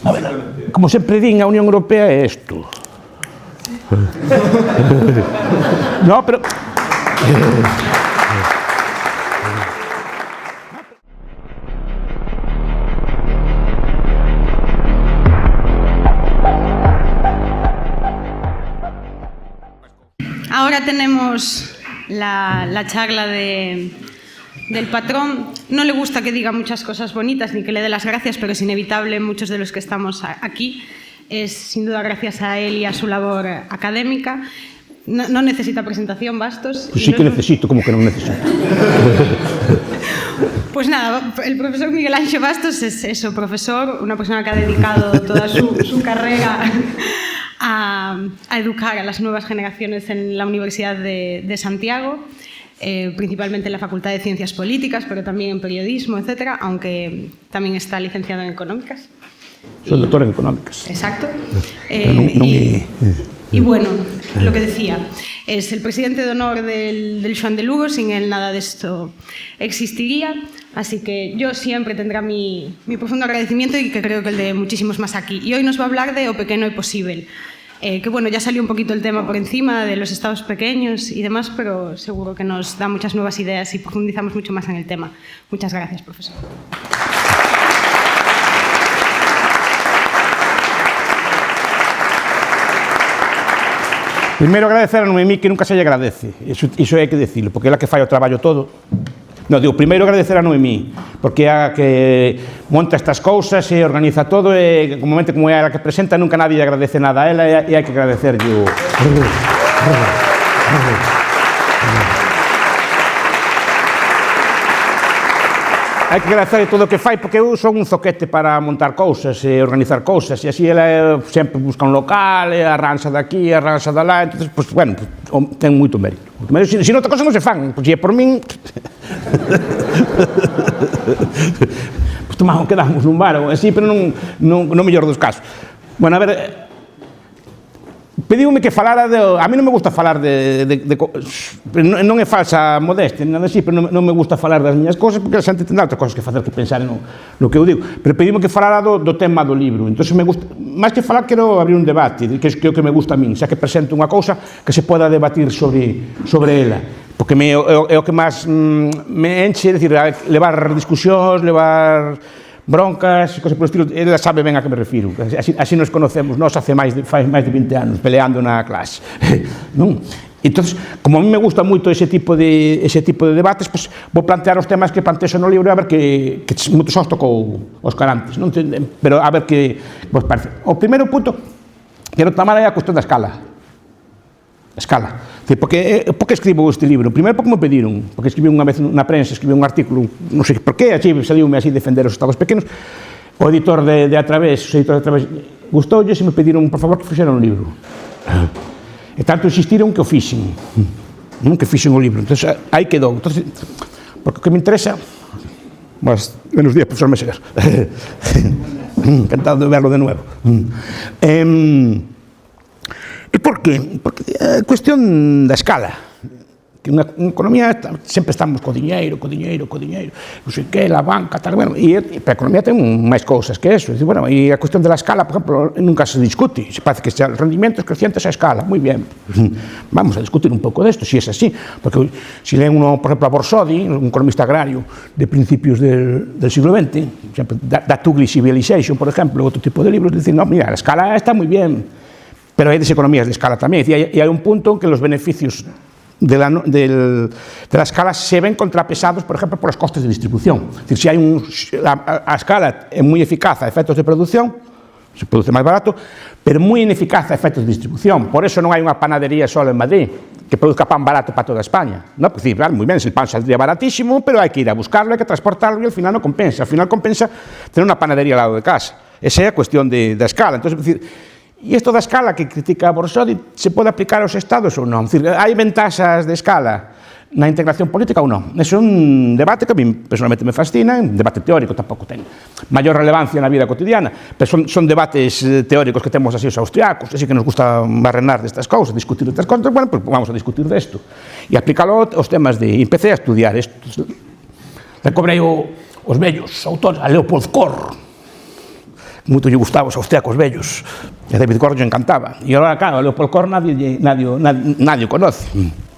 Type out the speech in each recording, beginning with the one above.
A ver, como sempre din, a Unión Europea é isto. No, pero... Ahora tenemos la charla del patrón. No le gusta que diga muchas cosas bonitas ni que le dé las gracias, pero es inevitable, muchos de los que estamos aquí, es sin duda gracias a él y a su labor académica. No necesita presentación, Bastos. Pues sí que necesito, como que no necesito. Pues nada, el profesor Miguel Ángel Bastos es eso, profesor, una persona que ha dedicado toda su carrera a educar a las nuevas generaciones en la Universidad de Santiago, principalmente en la Facultad de Ciencias Políticas, pero también en periodismo, etcétera, aunque también está licenciado en Económicas. Soy doctor en Económicas. Exacto. Y bueno, lo que decía, es el presidente de honor del Xoán de Lugo, sin él nada de esto existiría, así que yo siempre tendrá mi profundo agradecimiento y que creo que el de muchísimos más aquí. Y hoy nos va a hablar de O Pequeno e Posíbel, que bueno, ya salió un poquito el tema por encima de los estados pequeños y demás, pero seguro que nos da muchas nuevas ideas y profundizamos mucho más en el tema. Muchas gracias, profesor. Primeiro agradecer a Noemí, que nunca se lle agradece, iso hai que dicilo, porque é a que fai o traballo todo. Non, digo, primeiro agradecer a Noemí, porque é a que monta estas cousas e organiza todo, e como é a que presenta, nunca nadie agradece nada a ela, e hai que agradecerlle. Hai que agradecer todo o que fai, porque eu son un zoquete para montar cousas e organizar cousas, e así ela sempre busca un local, e arranxa daqui, arranxa de lá, entón, pues, bueno, ten moito mérito. Se non outra cosa non se fan, porque por min... Pues tomamos, quedamos nun bar ou así, pero non mellor dos casos. Bueno, a ver... Pediume que falara de... A mí non me gusta falar non é falsa modestia, nada así, pero non me gusta falar das miñas cosas, porque a xente tendrá outras cosas que facer que pensar no que eu digo. Pero pediume que falara do tema do libro. Entón, me gusta... Máis que falar, quero abrir un debate, que é o que me gusta a min, xa que presento unha cousa que se poda debatir sobre ela. Porque é o que máis me enche, é dicir, levar discusións, levar... broncas, cosas por estilo, ela sabe ben a que me refiro, así nos conocemos, nós fai máis de 20 anos, peleando na clase, non? Entón, como a mí me gusta moito ese tipo de debates, pues, vou plantear os temas que plantexo no libro, a ver que moitos os tocou os carantes, non? Pero a ver que vos parece. O primeiro punto que quero tomar é a cuestión da escala. Por que escribo este libro? Primeiro porque me pediron, porque escribí unha vez na prensa, escribí un artículo, non sei por que, saliume así defender os estados pequenos, o editor de A Través, gustoulle e me pediron, por favor, que fixera un libro. E tanto insistiron que o fixen, que fixen o libro, entón aí quedou. Porque o que me interesa, buenos días, profesor Meseguer, encantado de verlo de nuevo. E por qué? Porque a cuestión da escala, que unha economía sempre estamos co diñeiro, non sei que, a banca, tal, bueno, e a economía ten máis cousas que eso, e a cuestión da escala, por exemplo, nunca se discute, se parece que os rendimentos crecientes a escala, moi bien, vamos a discutir un pouco desto, si é así, porque se leen uno, por exemplo, a Borsodi, un economista agrario de principios del siglo XX, da Tugli Civilization, por exemplo, outro tipo de libros, dicen, no, mira, a escala está moi bien, pero hai deseconomías de escala tamén, e hai un punto en que os beneficios de la escala se ven contrapesados, por exemplo, por os costes de distribución. Es decir, a escala é moi eficaz a efectos de produción, se produce máis barato, pero moi ineficaz a efectos de distribución. Por eso non hai unha panadería só en Madrid que produzca pan barato para toda España. No, pues, claro, moi ben, se el pan saldría baratísimo, pero hai que ir a buscarlo, hai que transportarlo e ao final non compensa. Ao final compensa tener unha panadería ao lado de casa. Esa é a cuestión da escala. Entonces, es decir, e isto da escala que critica a Borsodi se pode aplicar aos estados ou non? Hai ventaxas de escala na integración política ou non? É un debate que a mí personalmente me fascina, un debate teórico, tampouco ten maior relevancia na vida cotidiana, pero son debates teóricos que temos así os austriacos, así que nos gusta barrenar destas cousas, discutir destas cousas, bueno, pues vamos a discutir desto e aplicalo aos temas de... Empecé a estudiar isto, recobrei os vellos autores, a Leopold Kohr, moito lle gustaba os austríacos vellos, e a David Gordon lle encantaba. E agora, claro, a Leopold Kohr nadie o conoce.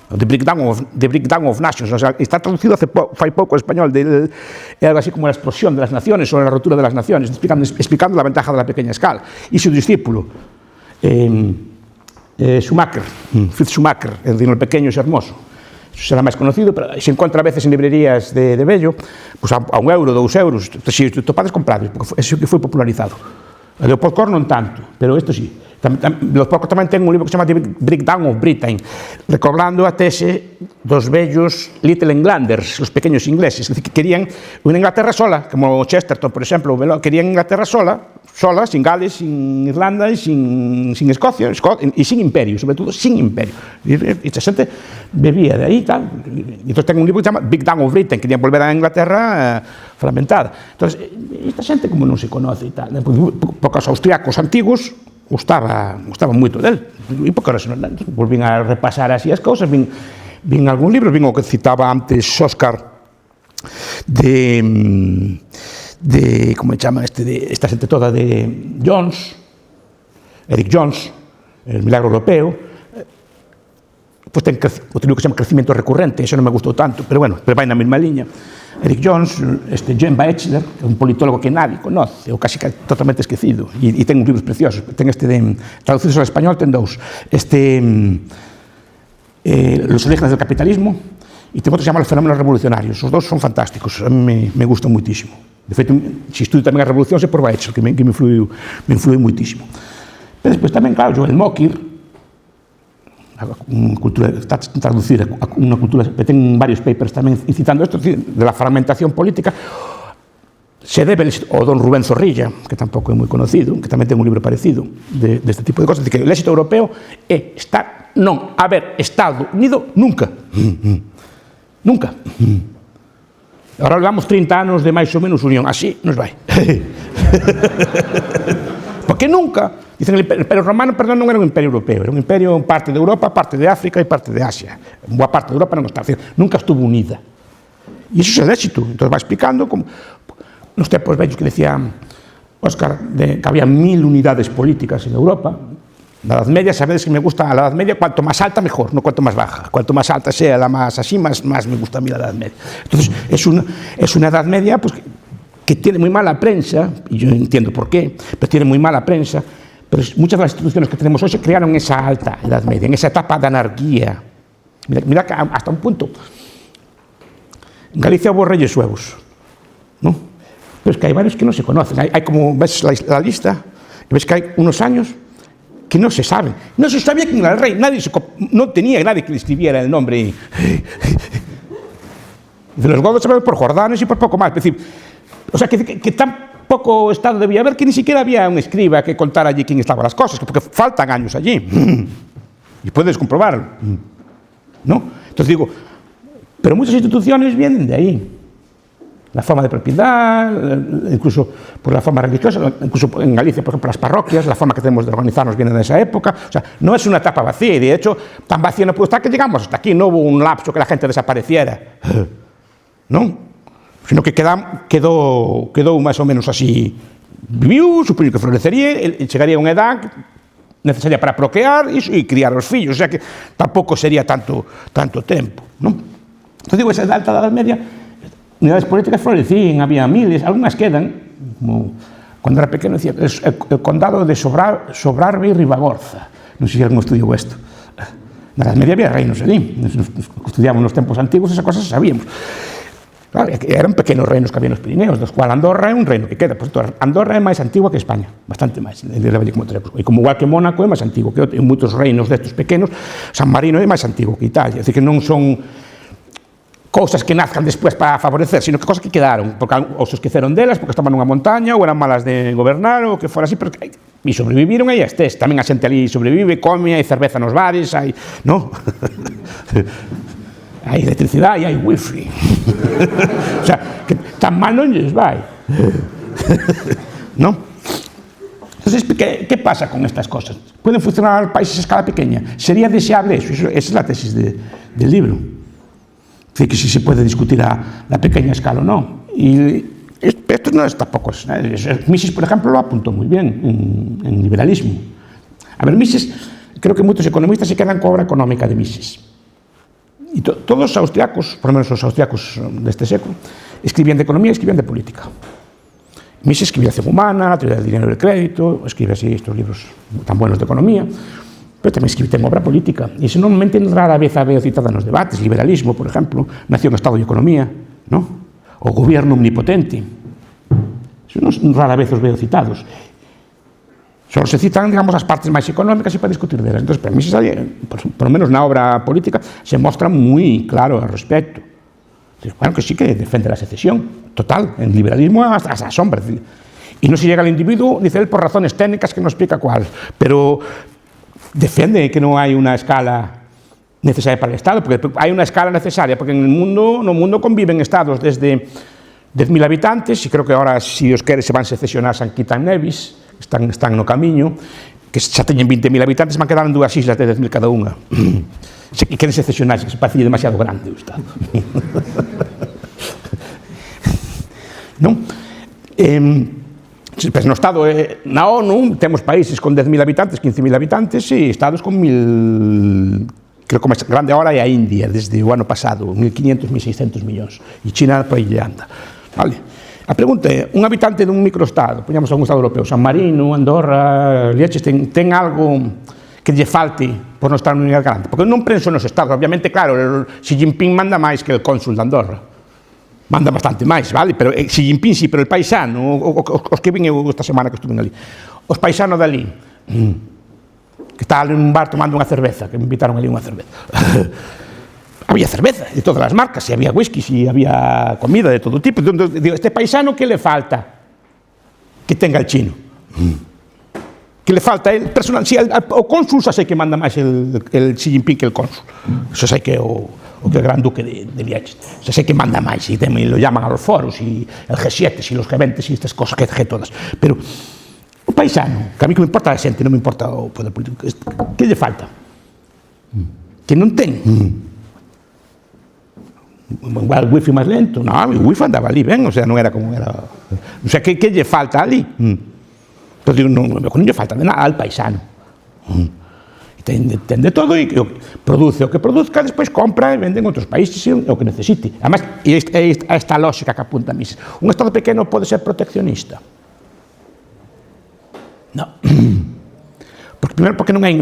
The Breakdown of Nations, o sea, está traducido fai pouco ao español, é algo así como a explosión de las naciones ou a ruptura de las naciones, explicando la ventaja de la pequeña escala. E seu discípulo, Schumacher, Fritz Schumacher, el de El pequeño es hermoso, será máis conocido, pero se encontra a veces en librerías de vello, pues a €1, €2, se topades comprades, porque eso que foi popularizado. A Leopold Kohr non tanto, pero isto sí. Los Pocos tamén ten un libro que se chama The Breakdown of Britain, recordando a tese dos vellos Little Englanders, os pequeños ingleses, que querían unha Inglaterra sola, como Chesterton, por exemplo, querían Inglaterra sola, sin Gales, sin Irlanda e sin Escocia, e sin imperio, sobre todo sin imperio. E esta xente bebía de aí, tal. E entón ten un libro que se chama Big Down of Britain, querían volver a Inglaterra fragmentada. Entón, esta xente como non se conoce e tal, porque os austriacos antigos gustaba moito del, e porque ahora volvín a repasar así as cousas, vin algún libro, vin o que citaba antes Óscar de como se chama esta xente toda de Eric Jones, El milagro europeo, pois ten outro libro que se chama Crecimiento recurrente, eso non me gustou tanto, pero bueno, vai na mesma liña. Eric Jones, Jen Baechler, que é un politólogo que nadie conoce, ou casi totalmente esquecido, e ten uns libros preciosos, ten traducidos ao español, ten dous, Los orígenes del capitalismo, e ten outro que se chama Los fenómenos revolucionarios, os dous son fantásticos, a mí me gustan moitísimo. De feito, se estudio tamén a revolución, é por Baechler, que me influiu moitísimo. Pero despois tamén, claro, Joel Mokyr, está traducida unha cultura que ten varios papers tamén incitando isto, de la fragmentación política. Se debe ao don Rubén Zorrilla, que tampouco é moi conocido, que tamén ten un libro parecido deste tipo de cosas, de que o éxito europeo é non haber Estado unido nunca. Nunca. Ahora levamos 30 anos de máis ou menos unión, así nos vai. Porque nunca, dicen, el Imperio Romano, perdón, non era un imperio europeo, era un imperio en parte de Europa, parte de África e parte de Asia. Boa parte de Europa non está, nunca estuvo unida. E iso é o éxito. Entón vai explicando como nos tempos vellos que decían Óscar, que había 1000 unidades políticas en Europa. Na Edad Media, sabedes que me gusta a la Edad Media, cuanto máis alta, mejor, non cuanto máis baja. Cuanto máis alta sea la máis así, máis me gusta a mí la Edad Media. Entonces, es una Edad Media, pues, que tiene muy mala prensa, y yo entiendo por qué, pero tiene muy mala prensa, pero muchas de las instituciones que tenemos hoy se crearon en esa alta Edad Media, en esa etapa de anarquía. Mira que hasta un punto, en Galicia hubo reyes suevos, ¿no? Pero es que hay varios que no se conocen, hay como, ves la lista, y ves que hay unos años que no se saben, no se sabía quién era el rey, no tenía nadie que le escribiera el nombre. De los godos se ven por Jordanes y por poco más, es decir, o sea, que tan poco Estado debía haber que ni siquiera había un escriba que contara allí quién estaban las cosas, porque faltan años allí. Y puedes comprobarlo, ¿no? Entonces digo, pero muchas instituciones vienen de ahí. La forma de propiedad, incluso por la forma religiosa, incluso en Galicia, por ejemplo, las parroquias, la forma que tenemos de organizarnos viene de esa época. O sea, no es una etapa vacía, y de hecho, tan vacía no pudo estar que llegamos hasta aquí, no hubo un lapso que la gente desapareciera, ¿no? Sino que quedou máis ou menos así, viviu, supoño que florecería, chegaría a unha edad necesaria para procrear e criar os fillos, o sea que tampouco sería tanto tempo, non? Entón digo, esa alta Edad Media, unidades políticas florecían, había miles, algunhas quedan, como cando era pequeno, decía, el condado de Sobrarbe e Ribagorza, non sei se algún estudiou isto. Na Edad Media había reinos allí, estudiamos nos tempos antigos, esas cosas sabíamos. Claro, eran pequenos reinos que había nos Pirineos, dos cual Andorra é un reino que queda. Por certo, Andorra é máis antigua que España, bastante máis, e como igual que Mónaco é máis antigo que moitos reinos destes pequenos. San Marino é máis antigo que Italia, é dicir, que non son cousas que nazcan despois para favorecer, sino que cosas que quedaron, porque ou se esqueceron delas, porque estaban nunha montaña, ou eran malas de gobernar, ou que fora así, pero e sobreviviron aí estes. Tamén a xente ali sobrevive, come, hai cerveza nos bares, hai, non? Hai electricidade e hai wifi. O sea, que tan mal non lles vai. ¿No? Entonces, ¿qué pasa con estas cosas? ¿Pueden funcionar países a escala pequeña? ¿Sería deseable eso? Esa es la tesis del libro. Es decir, que si se puede discutir a la pequeña escala o no. Y pero esto no es tampoco... Mises, por ejemplo, lo apuntó muy bien en liberalismo. A ver, Mises, creo que muchos economistas se quedan con obra económica de Mises. Y todos los austriacos, por lo menos los austriacos de este século, escribían de economía y escribían de política. Mises escribía Acción Humana, la teoría del dinero y del crédito, escribe así estos libros tan buenos de economía, pero también escribe en obra política. Y eso normalmente rara vez veo citada en los debates. Liberalismo, por ejemplo, Nación, Estado y Economía, ¿no? O Gobierno Omnipotente. Eso rara vez os veo citados. Solo se citan, digamos, as partes máis económicas e para discutir delas. Entón, para mí, por lo menos na obra política, se mostra moi claro al respecto. Bueno, que sí que defiende la secesión, total, en liberalismo hasta la sombra. Y no se llega al individuo, dice él, por razones técnicas que no explica cuál, pero defiende que no hay una escala necesaria para el Estado, porque hay una escala necesaria, porque en el mundo conviven estados desde 10.000 habitantes, e creo que ahora, se Dios quere, se van secesionar San Kitts e Nevis, están no camiño, que xa teñen 20.000 habitantes, van quedar en 2 islas de 10.000 cada unha. E queren secesionar, que se parece demasiado grande o Estado. Non? Pero no Estado, na ONU, temos países con 10.000 habitantes, 15.000 habitantes, e estados con 1.000... Creo que o máis grande agora é a India, desde o ano pasado, 1.500, 1.600 millóns. E China por aí anda. Vale? A pregunta é, un habitante dun microestado, poñamos algún estado europeo, San Marino, Andorra, Liechtenstein, ten algo que lle falte por non estar na unidade garante? Porque non penso nos estados, obviamente, claro, Xi Jinping manda máis que o cónsul de Andorra. Manda bastante máis, vale? Pero Xi Jinping sí, pero el paisano, os que vin eu esta semana que estuve ali, os paisanos dali, que estaban en un bar tomando unha cerveza, que me invitaron ali unha cerveza. Había cerveza de todas as marcas, e había whisky, e había comida de todo tipo. Digo, este paisano, que le falta que tenga el chino? Que le falta el personal? Si, o cónsul xa sei que manda máis el Xi Jinping que el cónsul. Xa sei que o que el gran duque de Liechtenstein. Xa sei que manda máis, e lo llaman a los foros, e el G7, e los G20, e estas cosas que todas. Pero o paisano, que a mí que me importa a xente, non me importa o poder político, que lle falta? Que non ten? Igual o wifi máis lento, non, o wifi andaba ali ben, o sea, non era como era, o sea, que lle falta ali? Pero digo, non lle falta de nada al paisano. Ten de todo, e produce o que produzca, despois compra e vende en outros países o que necesite. Además, esta lógica que apunta a Mises, un estado pequeno pode ser proteccionista? Non. Primeiro, porque non hai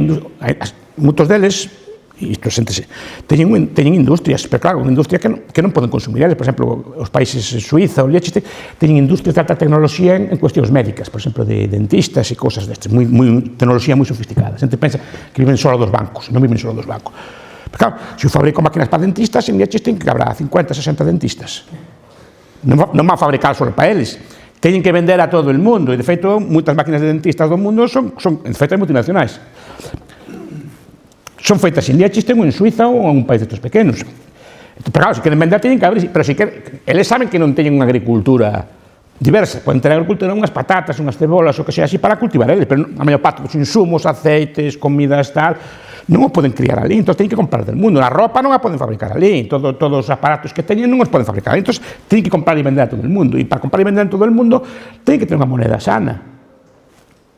moitos deles, isto séntese, teñen industrias, pero claro, unha industria que non poden consumir eles. Por exemplo, os países Suiza ou Liechtenstein teñen industrias de alta tecnoloxía en cuestións médicas, por exemplo, de dentistas e cousas destes, tecnoloxía moi sofisticada. A xente pensa que viven só dos bancos, non viven só dos bancos. Pero claro, se eu fabrico máquinas para dentistas, en Liechtenstein que habrá 50, 60 dentistas. Non van a fabricar só para eles, teñen que vender a todo o mundo, e de feito, moitas máquinas de dentistas do mundo son en feito multinacionais. Son feitas en Liechtenstein ou en Suiza ou en un país destes pequenos. Pero claro, se queren vender, teñen que abrir, pero eles saben que non teñen unha agricultura diversa, poden ter agricultura unhas patatas, unhas cebolas, o que sea así, para cultivar eles, pero a maior parte dos insumos, aceites, comidas, tal, non o poden criar ali, entón teñen que comprar del mundo. A ropa non a poden fabricar ali, todos os aparatos que teñen non os poden fabricar ali, entón teñen que comprar e vender a todo o mundo, e para comprar e vender a todo o mundo teñen que ter unha moneda sana,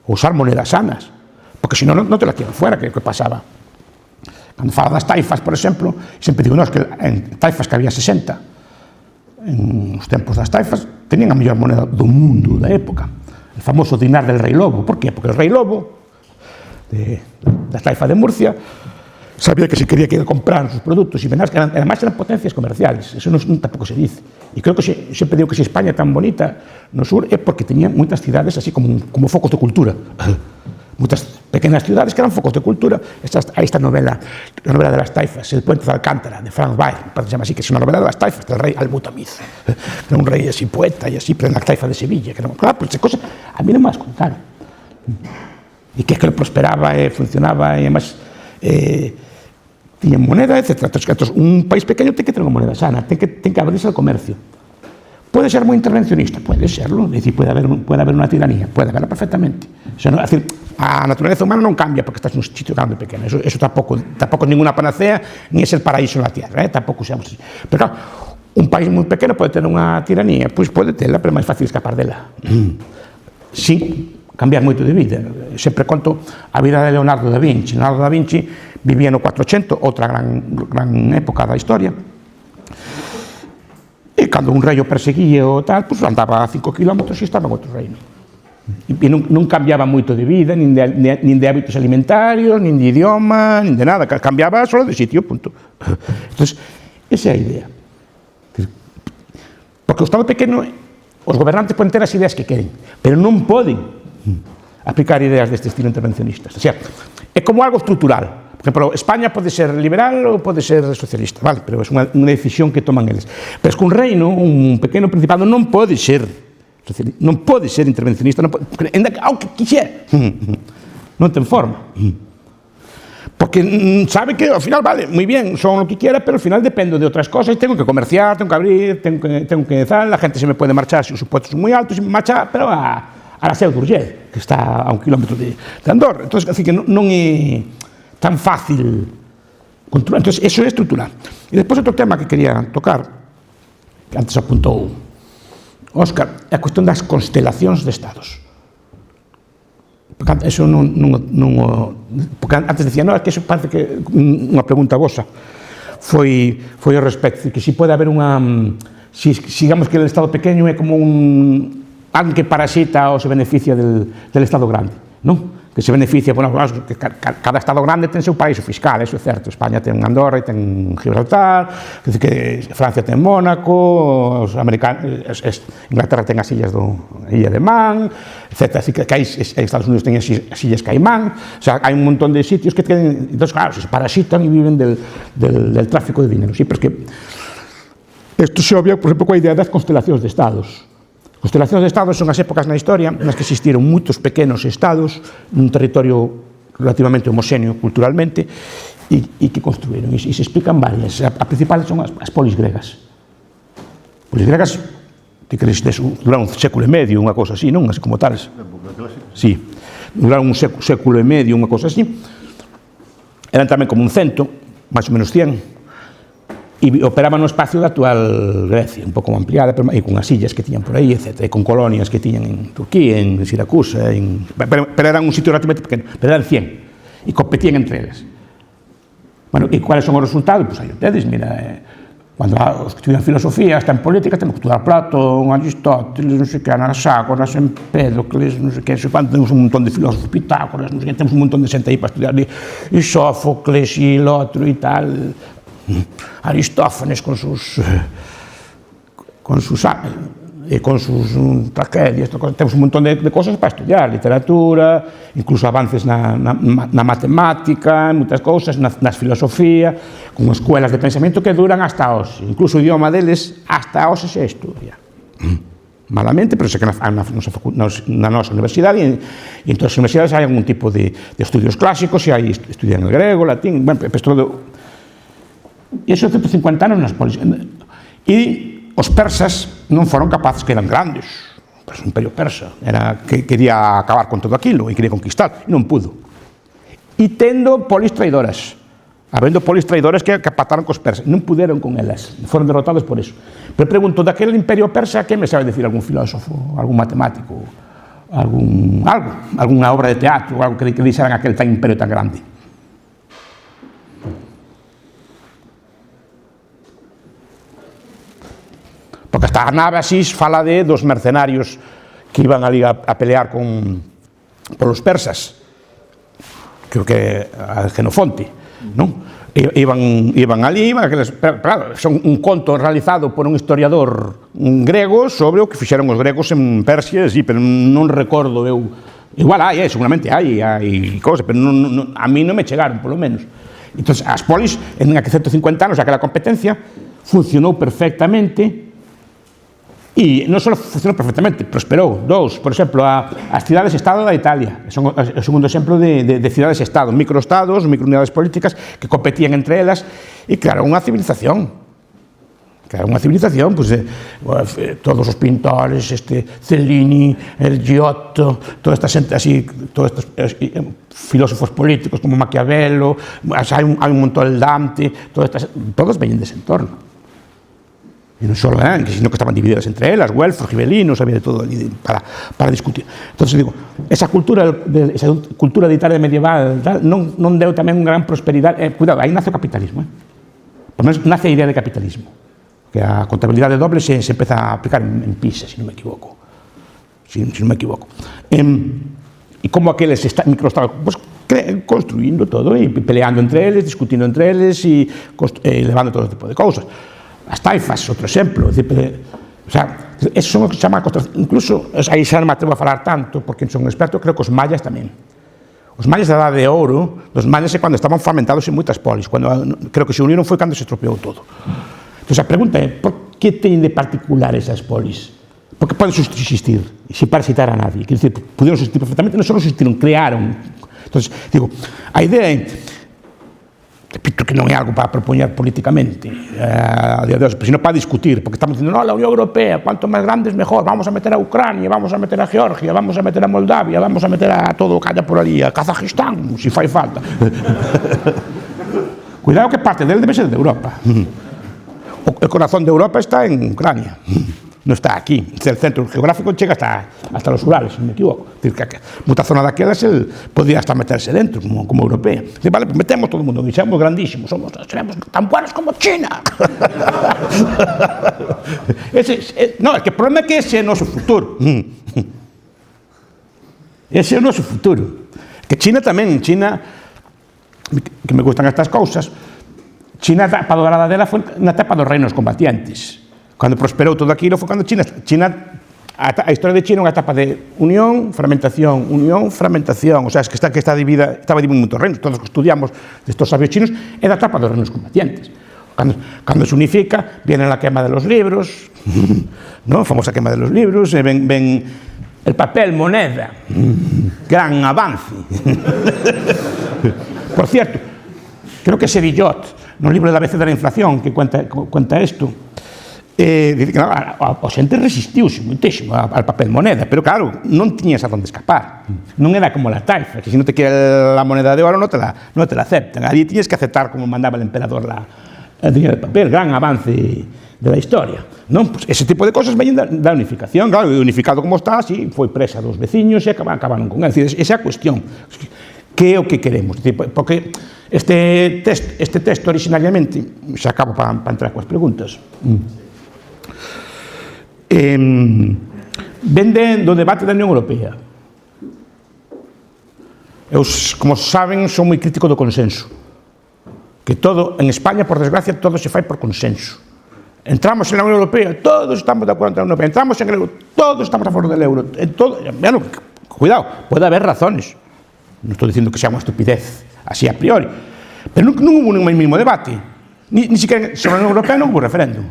ou usar monedas sanas, porque senón non te la tiran fuera, que é o que pasaba. Cando fala das taifas, por exemplo, sempre digo, que en taifas que había 60, en os tempos das taifas, tenían a mellor moneda do mundo da época, el famoso dinar del rei lobo. Por qué? Porque el rei lobo da taifa de Murcia sabía que se quería que comprar os produtos e vendas, que además eran potencias comerciales, eso tampouco se dice. E creo que sempre digo que se España é tan bonita no sur é porque tenía moitas cidades así como focos de cultura. Moitas pequenas ciudades que eran focos de cultura. Esta novela, la novela de las taifas, El puente de Alcántara, de Franz Weir, se llama así, que es una novela de las taifas, del rey Al-Mutamiz, que era un rey así poeta y así, pero en la taifa de Sevilla, que era, claro, pues cosas, a mí non me las contaron. E que prosperaba e funcionaba, e además tiñen moneda, etc. Entonces, un país pequeño ten que ter unha moneda sana, ten que abrirse ao comercio. Pode ser moi intervencionista, pode serlo, é dicir, pode haber unha tiranía, pode haberla perfectamente. O sea, a natureza humana non cambia porque estás nun sitio grande e pequeno, eso tampouco é ninguna panacea, ni é el paraíso na Tierra, tampouco seamos así. Pero claro, Un país moi pequeno pode ter unha tiranía, pois pode tela, pero é máis fácil escapar dela. Sin cambiar moito de vida. Sempre conto a vida de Leonardo da Vinci. Leonardo da Vinci vivía no 400, outra gran época da historia, e cando un rei o perseguía ou tal, pois andaba a 5 kilómetros e estaba en outro reino. E non cambiaba moito de vida, nin de hábitos alimentarios, nin de idioma, nin de nada, cambiaba só de sitio, punto. Entón, esa é a idea. Porque o Estado pequeno, os gobernantes poden ter as ideas que queren, pero non poden aplicar ideas deste estilo intervencionistas. O sea, é como algo estrutural. Por exemplo, España pode ser liberal ou pode ser socialista, vale? Pero é unha decisión que toman eles. Pero é que un reino, un pequeno principado, non pode ser intervencionista, aunque quixer, non ten forma. Porque sabe que ao final, vale, moi bien, son o que quiera, pero ao final dependo de outras cosas, tengo que comerciar, tengo que abrir, tengo que tal, la gente se me pode marchar se os impuestos son moi altos, se me marcha, pero a la Seu d'Urgell, que está a 1 kilómetro de Andorra. Entón, así que non é tan fácil controlar. Entón, eso é estrutural. E despois outro tema que quería tocar, que antes apuntou Óscar, é a cuestión das constelacións de estados. Porque eso porque antes decía, que eso parece que unha pregunta vosa foi ao respecto, que si pode haber digamos que el estado pequeño é como alguén que parasita ou se beneficia del estado grande, non? Que se beneficia, que cada estado grande ten seu paraíso fiscal, eso é certo. España ten Andorra e ten Gibraltar, que Francia ten Mónaco, Inglaterra ten as illas a Illa de Man, etc. Así que Estados Unidos ten as illas Caimán, o sea, hai un montón de sitios que ten, entón, claro, se parasitan e viven del tráfico de dinero. Sí, pero es que isto se obvia, por exemplo, coa idea das constelacións de estados. Constelacións de estados son as épocas na historia nas que existiron moitos pequenos estados nun territorio relativamente homoxéneo culturalmente e que construíron, e se explican varias. A principal son as polis gregas. Polis gregas, que crees, duraron un século e medio, unha cosa así, non? Así como tales. Sí, duraron un século e medio, unha cosa así. Eran tamén como un cento, máis ou menos 100, e operaban no espacio da actual Grecia, un pouco ampliada, e con as illas que tiñan por aí, etc., e con colonias que tiñan en Turquía, en Siracusa, pero eran un sitio relativamente pequeno, pero eran 100, e competían entre eles. Bueno, e cuáles son os resultados? Pois aí o tedes, mira, cando os que estudian filosofía, hasta en política, temos que estudar Platón, Aristóteles, non sei que, Anaxágoras, Empédocles, non sei que, temos un montón de filósofos, Pitágoras, non sei que, temos un montón de xente aí para estudiar, e Sófocles, e el outro, e tal, Aristófanes con sus tragedias, temos un montón de cosas para estudiar, literatura, incluso avances na matemática, moitas cousas, na filosofía, con escuelas de pensamento que duran hasta hoxe, incluso o idioma deles hasta hoxe se estudia. Malamente, pero sei que na nosa universidade e en todas as universidades hai algún tipo de estudios clásicos, e aí estudian el grego, o latín, bueno, pues todo. E esos 150 anos nas polis. E os persas non foron capaces, que eran grandes, o imperio persa, que quería acabar con todo aquilo e quería conquistar, e non pudo. E tendo polis traidoras, habendo polis traidoras que pactaron cos persas, non puderon con elas, foron derrotados por eso. Pero pregunto, daquele imperio persa, que me sabe decir algún filósofo, algún matemático, algunha obra de teatro, algo que dixeran aquel tan imperio tan grande? Porque hasta a nave Asís fala dos mercenarios que iban ali a pelear polos persas, creo que a Xenofonte, non? Iban ali, claro, son un conto realizado por un historiador grego sobre o que fixeron os gregos en Persia, sí, pero non recordo eu, igual hai, seguramente hai cosas, pero a mí non me chegaron, polo menos. Entón, as polis, en aquel 150 anos, aquela competencia, funcionou perfectamente. E non só funcionou perfectamente, prosperou. Por exemplo, as cidades-estado da Italia, son o segundo exemplo de cidades-estado, microestados, microunidades políticas que competían entre elas e crearon unha civilización. Pues, todos os pintores, Cellini, el Giotto, toda esta xente así, todos estes filósofos políticos como Maquiavelo, hai un montón de Dante, todos veñen dese entorno. y non só sino que estaban divididas entre elas, güelfos, gibelinos, había de todo ali para discutir. Entonces digo, esa cultura de Italia medieval non deu tamén unha gran prosperidade. Cuidado, aí nace o capitalismo, por menos nace a idea de capitalismo, que a contabilidade doble se empeza a aplicar en Pisa, si non me equivoco. Si non me equivoco. E como aqueles microestados, pues, construindo todo e peleando entre eles, discutindo entre eles e levando todo tipo de cousas. As taifas, outro exemplo, o sea, eso son o que se chama incluso, aí xa non me atrevo a falar tanto, porque son experto, creo que os mayas tamén. Os mayas da Edade de Ouro, os mayas é cando estaban fragmentados en moitas polis, creo que se uniron foi cando se estropeou todo. Entón, a pregunta é, por que teñen de particular esas polis? Porque poden subsistir, sin parasitar a nadie. Quer dizer, pudieron subsistir perfectamente, non só subsistiron, crearon. Entón, digo, a idea é, repito que non é algo para propoñer políticamente, a día de hoxe, sino para discutir, porque estamos dicindo, no, la Unión Europea, cuanto máis grandes, mejor, vamos a meter a Ucrania, vamos a meter a Georgia, vamos a meter a Moldavia, vamos a meter a todo o que haya por ali, a Kazajistán, si fai falta. Cuidado que parte del debe ser de Europa. O corazón de Europa está en Ucrania. Non está aquí, el centro geográfico chega hasta los Urales, se non me equivoco. Es decir, que moita zona daquelas podía hasta meterse dentro, como europea. Dice, vale, pues metemos todo o mundo, e somos grandísimos, seremos tan buenos como China. No, es que o problema é que ese é o noso futuro. Ese é o noso futuro. Que China tamén, que me gustan estas cousas, China, a etapa dorada dela foi na etapa dos reinos combatientes. Cando prosperou todo aquilo foi cando China, a historia de China é unha etapa de unión, fragmentación, o sea, es que estaba dividida en moitos reinos, todos que estudiamos destos sabios chinos, é da etapa dos reinos combatientes. Cando se unifica, viene la quema de los libros, ¿no? Famosa quema de los libros, ven el papel moneda, gran avance. Por cierto, creo que Sedillot, no libro del ABC de la inflación, que cuenta esto, dice que a xente resistiuse moitísimo al papel moneda, pero claro, non tiñas a donde escapar, non era como la taifa, que se non te quere la moneda de oro non te la aceptan, ali tiñes que aceptar como mandaba el emperador el dinero de papel, gran avance de la historia, non? Pues ese tipo de cosas veñen da unificación, claro, unificado como está, así, foi presa dos veciños e acabaron con él, esa é a cuestión, que é o que queremos, porque este texto originariamente, xa acabo para entrar coas preguntas, vende do debate da Unión Europea. Eu, como saben, son moi crítico do consenso, que todo, en España, por desgracia, todo se fai por consenso. Entramos en la Unión Europea, todos estamos de acordo en la Unión Europea, entramos en el euro, todos estamos a favor del euro, bueno, cuidado, puede haber razones, non estou dicindo que sea unha estupidez así a priori, pero non hubo un mismo debate, ni siquiera sobre la Unión Europea non hubo referéndum.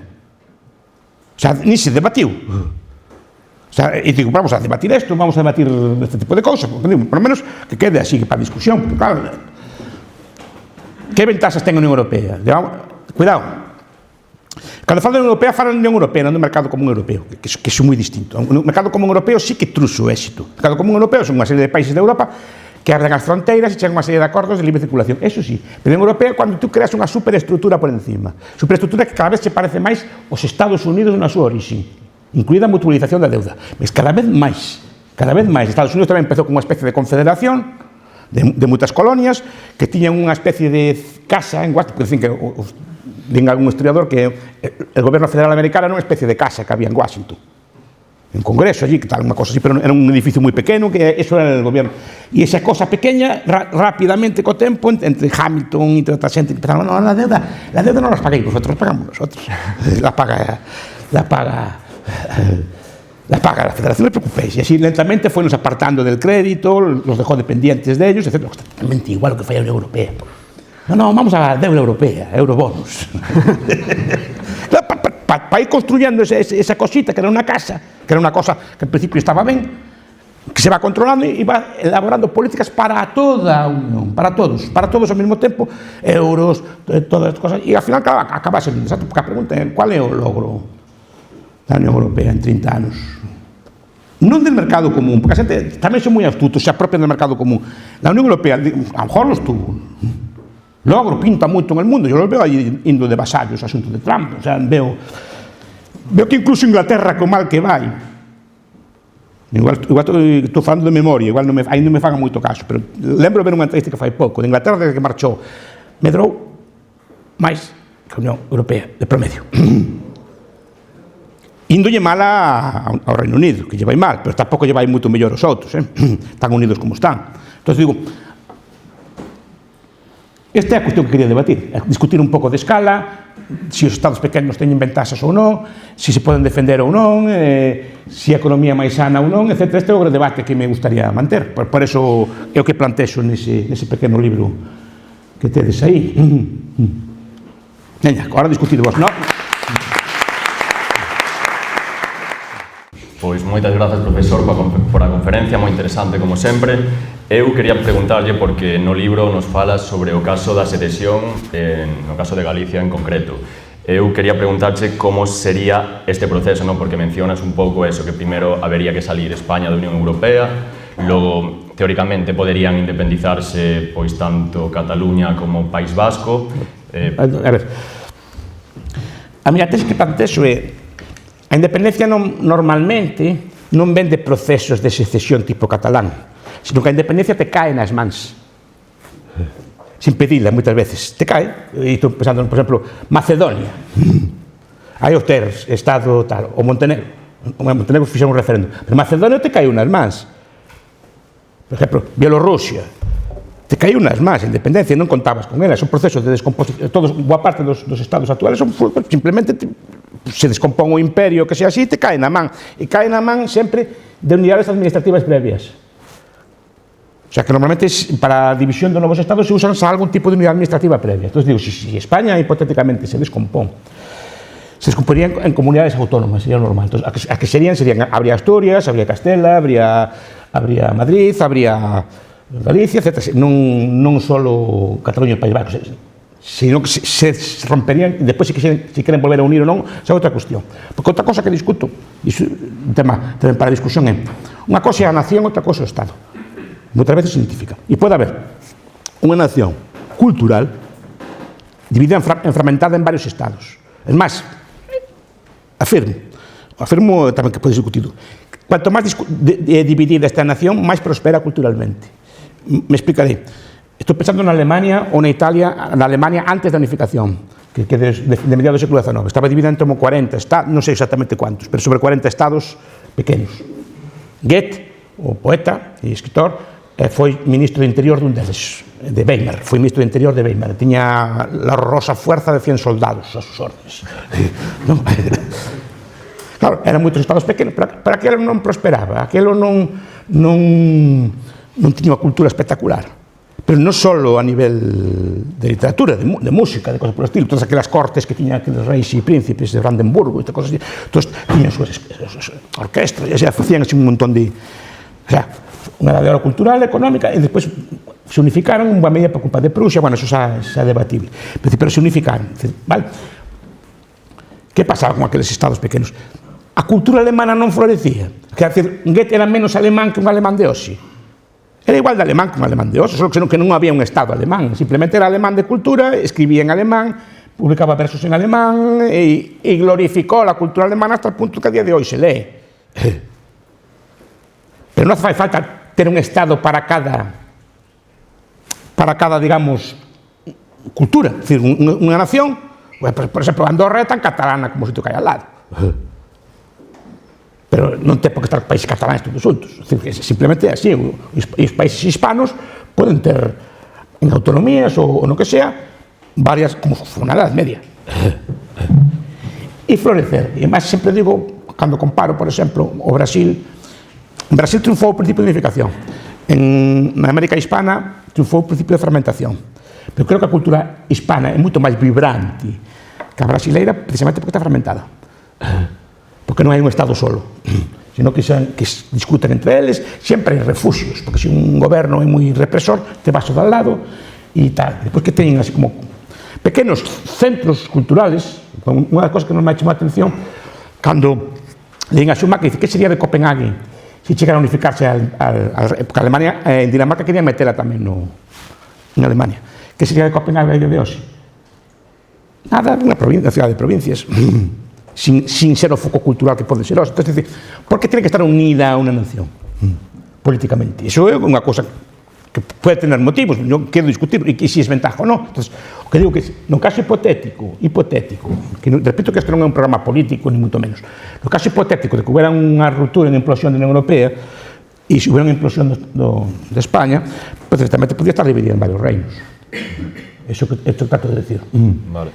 O sea, ni se debatiu. O sea, e digo, vamos a debatir isto, vamos a debatir este tipo de cousas, porque digo, por lo menos que quede así para discusión, porque claro, que ventaxas ten a Unión Europea? Cuidado, cando falo da Unión Europea, falo da Unión Europea, non do mercado común europeo, que é moi distinto. O mercado común europeo sí que truxo o éxito. O mercado común europeo son unha serie de países de Europa que abren as fronteiras e chegan unha serie de acordos de libre circulación. Eso sí, pero en Europea cando tú creas unha superestrutura por encima, superestrutura que cada vez se parece máis aos Estados Unidos na súa orixe, incluída a mutualización da deuda. Mas cada vez máis. Estados Unidos tamén empezou con unha especie de confederación de moitas colonias que tiñan unha especie de casa en Washington, por decir que din algún historiador que el goberno federal americano era unha especie de casa que había en Washington, en Congreso allí, que tal, unha cosa así, pero era un edificio moi pequeno, que eso era el gobierno. E esa cosa pequeña, rápidamente co tempo, entre Hamilton e toda esta xente, empezaron, no, la deuda non las paguéis vosotros, pagamos nosotros. La paga la Federación, no os preocupéis. E así lentamente foi nos apartando del crédito, los dejó dependientes de ellos, etc. Totalmente igual que fai a Unión Europea. No, vamos a la deuda europea, eurobonus. Para ir construyendo esa cosita que era una casa, que era una cosa que al principio estaba bien, que se va controlando y va elaborando políticas para toda a Unión, para todos al mismo tiempo, euros, todas estas cosas, y al final acaba sendo exacto, porque a pregunta é, ¿cuál é o logro da Unión Europea en 30 anos? Non del mercado común, porque a xente tamén son moi astutos, se apropian del mercado común. La Unión Europea, a lo mejor los tuvo, logro, pinta moito en el mundo, yo los veo aí indo de vasallos, asunto de Trump, o sea, veo Veo que incluso Inglaterra, co mal que vai, igual estou falando de memoria, igual ainda non me faga moito caso, pero lembro de ver unha estadística fai pouco, de Inglaterra desde que marchou, medrou máis que a Unión Europea, de promedio. Índolle mal ao Reino Unido, que lle vai mal, pero tampouco lle vai moito mellor aos outros, tan unidos como están. Entón, digo, esta é a cuestión que quería debatir, discutir un pouco de escala, se os estados pequenos teñen ventaxas ou non, se se poden defender ou non, se a economía é máis sana ou non, etc. Este é o debate que me gustaría manter. Por eso é o que plantexo nese pequeno libro que tedes aí. Veña, agora discutir vos, non? Pois moitas grazas, profesor, por a conferencia, moi interesante, como sempre. Eu quería preguntarlle, porque no libro nos falas sobre o caso da secesión, no caso de Galicia en concreto. Eu quería preguntarche como sería este proceso, non? Porque mencionas un pouco eso, que primeiro habería que salir España da Unión Europea, logo, teóricamente, poderían independizarse pois tanto Cataluña como País Vasco. A ver, a miña tese que plantexo é a independencia normalmente non ven de procesos de secesión tipo catalán, sino que a independencia te cae nas mans, sin pedila moitas veces, te cae. E estou pensando, por exemplo, Macedonia, aí o ter Estado tal, o Montenegro fixeron un referéndum, pero Macedonia te cae nas mans. Por exemplo, Bielorrusia, te caiu nas mans, a independencia, non contabas con ela, son procesos de descomposición, boa parte dos estados actuales son simplemente se descompón o imperio, que sea así, te cae na man, e cae na man sempre de unidades administrativas previas. O sea, que normalmente para a división dos novos estados se usan algún tipo de unidade administrativa previa. Entón, digo, se España hipotéticamente se descomponían en comunidades autónomas, sería normal. Entón, a que serían, habría Asturias, habría Castela, habría Madrid, habría Galicia, etc. Non só Cataluña e País Vasco, sino que se romperían, e despois se queren volver a unir ou non, esa é outra cuestión. Porque outra cosa que discuto, un tema tamén para a discusión, é unha cosa é a nación, outra cosa é o Estado. Moitas veces se identifica. E pode haber unha nación cultural dividida enfragmentada en varios estados. Es máis, afirmo tamén que pode ser discutido, cuanto máis dividida esta nación, máis prospera culturalmente. Me explicaré. Estou pensando na Alemania ou na Italia, na Alemania antes da unificación, que de mediados do século XIX. Estaba dividida entre 40 estados, non sei exactamente cuántos, pero sobre 40 estados pequenos. Goethe, o poeta e escritor, foi ministro de Interior dun deles, de Weimar. Foi ministro de Interior de Weimar. Tiña la horrorosa fuerza de 100 soldados a sus órdenes. Claro, eran moitos estados pequenos, pero aquelo non prosperaba, aquelo non tiña unha cultura espectacular. Pero non só a nivel de literatura, de música, de cosas por estilo, todas aquelas cortes que tiñan aqueles reis e príncipes de Brandenburgo, e cosas así, todos tiñan súas orquestras, e facían así un montón de... O sea, unha edad de oro cultural, económica, e despois se unificaron unha medida por culpa de Prusia, bueno, eso xa é debatible, pero se unificaron, vale? Que pasaba con aqueles estados pequenos? A cultura alemana non florecía, quer dizer, Goethe era menos alemán que un alemán de hoxe. Era igual de alemán que un alemán de hoxe, só que non había un estado alemán, simplemente era alemán de cultura, escribía en alemán, publicaba versos en alemán e glorificou a cultura alemana hasta o punto que a día de hoxe se lee. Pero non fai falta ter un estado para cada, digamos, cultura. É dicir, unha nación, por exemplo, Andorra é tan catalana como o sitio que hai al lado. Pero non ten por que estar países cataláns todos xuntos. Simplemente é así. Os países hispanos poden ter en autonomías ou no que sea varias, como foi na Edad Media. E florecer. E máis sempre digo, cando comparo, por exemplo, o Brasil, en Brasil triunfou o principio de unificación. Na América hispana triunfou o principio de fragmentación. Pero creo que a cultura hispana é moito máis vibrante que a brasileira, precisamente porque está fragmentada. Porque non hai un Estado solo, sino que discuten entre eles, sempre hai refugios, porque se un goberno é moi represor, te vas ao lado e tal. Depois que teñen así como pequenos centros culturales, unha das cosas que non me chamou a atención, cando leín a Schumacher, dice, que sería de Copenhague se chegara a unificarse porque Alemania, en Dinamarca querían metela tamén en Alemania. Que sería de Copenhague a día de hoxe? Nada, unha cidade de provincias. sin ser o foco cultural que pode ser hoxe. Entón, por que tiene que estar unida a unha nación políticamente? Iso é unha cosa que pode tener motivos, non quero discutir, e se es ventaja ou non. Entón, o que digo que no caso hipotético, que repito que isto non é un programa político, ni moito menos, no caso hipotético de que houbera unha ruptura e unha implosión da Unión Europea, e se houbera unha implosión de España, pues directamente podría estar dividida en varios reinos. Eso que trato de decir. Vale.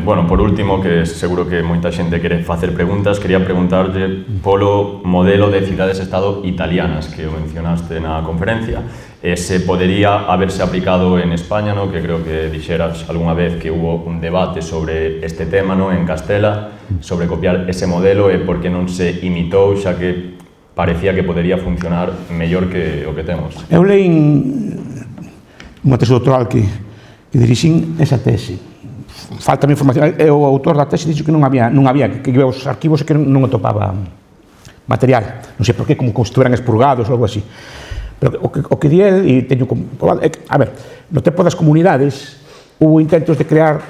Bueno, por último, que seguro que moita xente quere facer preguntas, quería preguntarlle polo modelo de cidades-estado italianas que o mencionaste na conferencia, se podería haberse aplicado en España, no? Que creo que dixeras algunha vez que hubo un debate sobre este tema, no? En Castela, sobre copiar ese modelo e por que non se imitou, xa que parecía que podería funcionar mellor que o que temos. Eu leí unha tese doutoral que dirixín esa tese. Falta información, o autor da tese dixo que non había, que iba aos arquivos e que non atopaba material, non sei por qué, como se estuveran expurgados ou algo así. Pero o que di el, e teño comprobado, a ver, no tempo das comunidades hubo intentos de crear,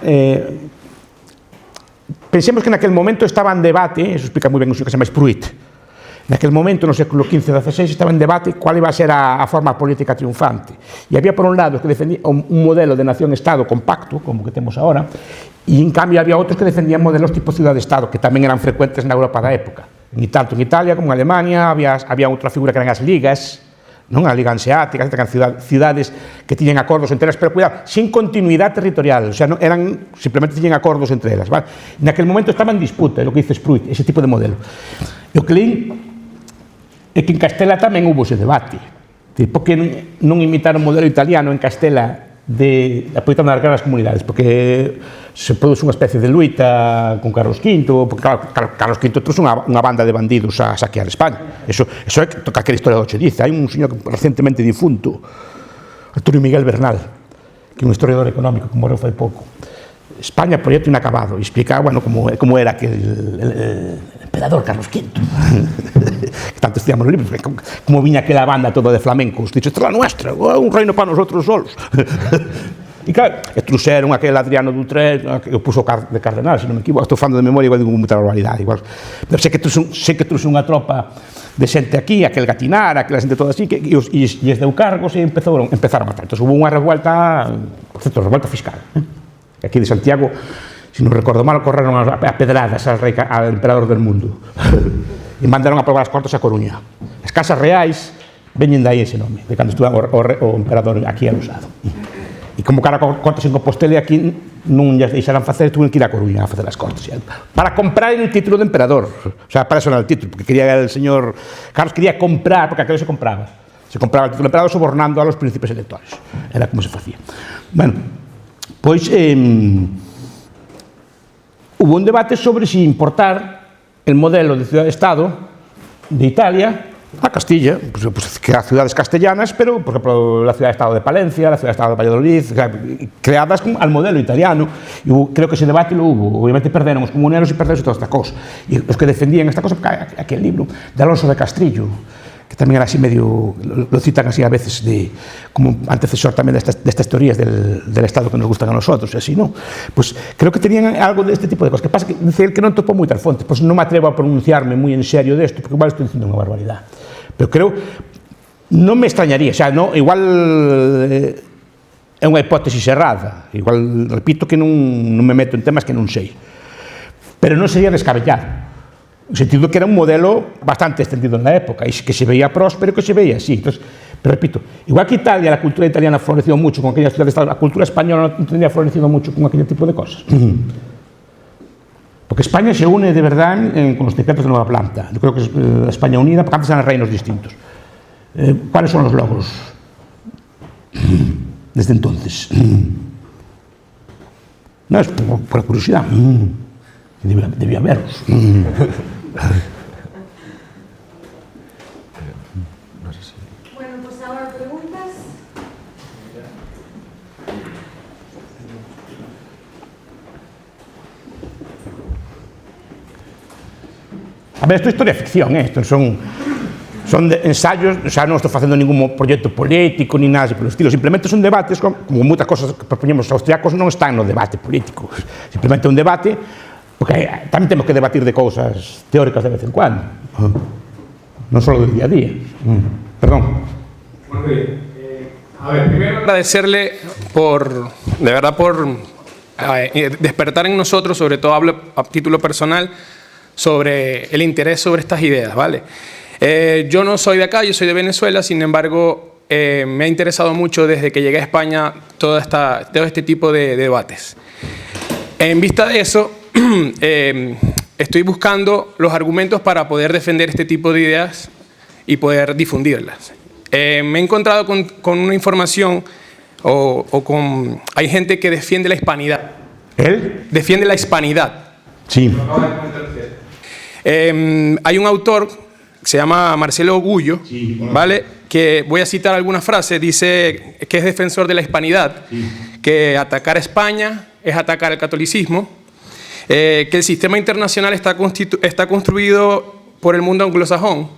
pensemos que naquel momento estaba en debate, eso explica moi ben un que se chama Spruit. Naquel momento, no século XV e XVI, estaba en debate cuál iba a ser a forma política triunfante. E había, por un lado, que defendía un modelo de nación-estado compacto, como que temos agora, e, en cambio, había outros que defendían modelos tipo ciudad-estado, que tamén eran frecuentes na Europa da época. Tanto en Italia como en Alemania había outra figura que eran as ligas, non? A Liga Hanseática, que eran ciudades que tiñen acordos entre elas, pero cuidado, sin continuidade territorial, o sea, simplemente tiñen acordos entre elas, vale? Naquel momento estaba en disputa, é o que dice Spruit, ese tipo de modelo. E o que leín é que en Castela tamén hubo ese debate. Por que non imitar o modelo italiano en Castela aproveitando as grandes comunidades? Porque se produce unha especie de luita con Carlos V, porque Carlos V trouxe unha banda de bandidos a saquear España. Eso é que aquela historia do che dice. Hai un señor recentemente difunto, Arturo Miguel Bernal, que é un historiador económico que morreu fai pouco. España, proyecto inacabado, e explica, bueno, como era que el emperador Carlos V, que tanto estudiamos nos libros, como viña aquela banda toda de flamencos, dicho, esta é a nuestra, un reino para nosotros solos. E claro, truxeron aquel Adriano Dutré, que o puso de cardenal, se non me equivoco, estou falando de memoria, igual digo muita barbaridade, igual. Pero sei que truxe unha tropa de xente aquí, aquel Gatinar, aquela xente toda así, e lles deu cargos e empezaron a matar. Entón, hubo unha revuelta, por certo, revuelta fiscal, aquí de Santiago, se non recordo mal, correron a pedradas al emperador del mundo e mandaron a probar as cortes a Coruña. As casas reais veñen dai ese nome, de cando estuvo o emperador aquí alusado. E como cara cortes en Compostela aquí non lles deixaran facer, tuven que ir a Coruña a facer as cortes para comprar el título de emperador, o sea, para eso era el título, porque quería el señor Carlos quería comprar, porque aquello se compraba el título de emperador sobornando a los príncipes electores, era como se facía. Bueno, pois hubo un debate sobre si importar el modelo de ciudad-estado de Italia a Castilla, pues que a ciudades castellanas, pero, por ejemplo, la ciudad-estado de Palencia, la ciudad-estado de Valladolid, creadas al modelo italiano, y creo que ese debate lo hubo. Obviamente perderon os comuneros e perderon toda esta cosa. E os que defendían esta cosa, aquel libro de Alonso de Castrillo, que tamén era así medio, lo citan así a veces como antecesor tamén destas teorías del Estado que nos gustan a nosotros, e así, non? Pues creo que tenían algo deste tipo de cosas. Que pasa que dice el que non topou moitas fontes, pues non me atrevo a pronunciarme moi en serio desto, porque igual estou dicindo unha barbaridade. Pero creo, non me extrañaría, xa, non, igual é unha hipótesis errada, igual, repito, que non me meto en temas que non sei, pero non sería descabellado. No sentido que era un modelo bastante extendido en la época y que se veía próspero, que se veía así. Entonces, pero repito, igual que Italia, la cultura italiana floreció mucho con aquellas ciudades, la cultura española no tendría florecido mucho con aquel tipo de cosas. Porque España se une de verdad con los decretos de Nueva Planta. Yo creo que es España unida, porque antes eran reinos distintos. ¿Cuáles son los logros desde entonces? No, es por curiosidad. Debía haberos. Bueno, pues ahora preguntas. A ver, esto es historia ficción, estos son ensayos, o sea, non estou facendo ningún proxecto político ni nada polo estilo, simplemente son debates, como moitas cosas que propoñemos os austriacos non están no debate político, simplemente un debate Porque tamén temos que debatir de cousas teóricas de vez en cuando, non só del día a día. Perdón. Muy bien. A ver, primero agradecerle por despertar en nosotros, sobre todo hablo a título personal, sobre el interés sobre estas ideas, ¿vale? Yo no soy de acá, yo soy de Venezuela, sin embargo, me ha interesado mucho desde que llegué a España todo este tipo de debates. En vista de eso, estoy buscando los argumentos para poder defender este tipo de ideas y poder difundirlas. Me he encontrado con una información hay gente que defiende la hispanidad. ¿Él? Defiende la hispanidad. Sí. Hay un autor que se llama Marcelo Gullo, sí, bueno, ¿vale? Que voy a citar algunas frases. Dice que es defensor de la hispanidad, sí, que atacar a España es atacar al catolicismo, que el sistema internacional está construido por el mundo anglosajón.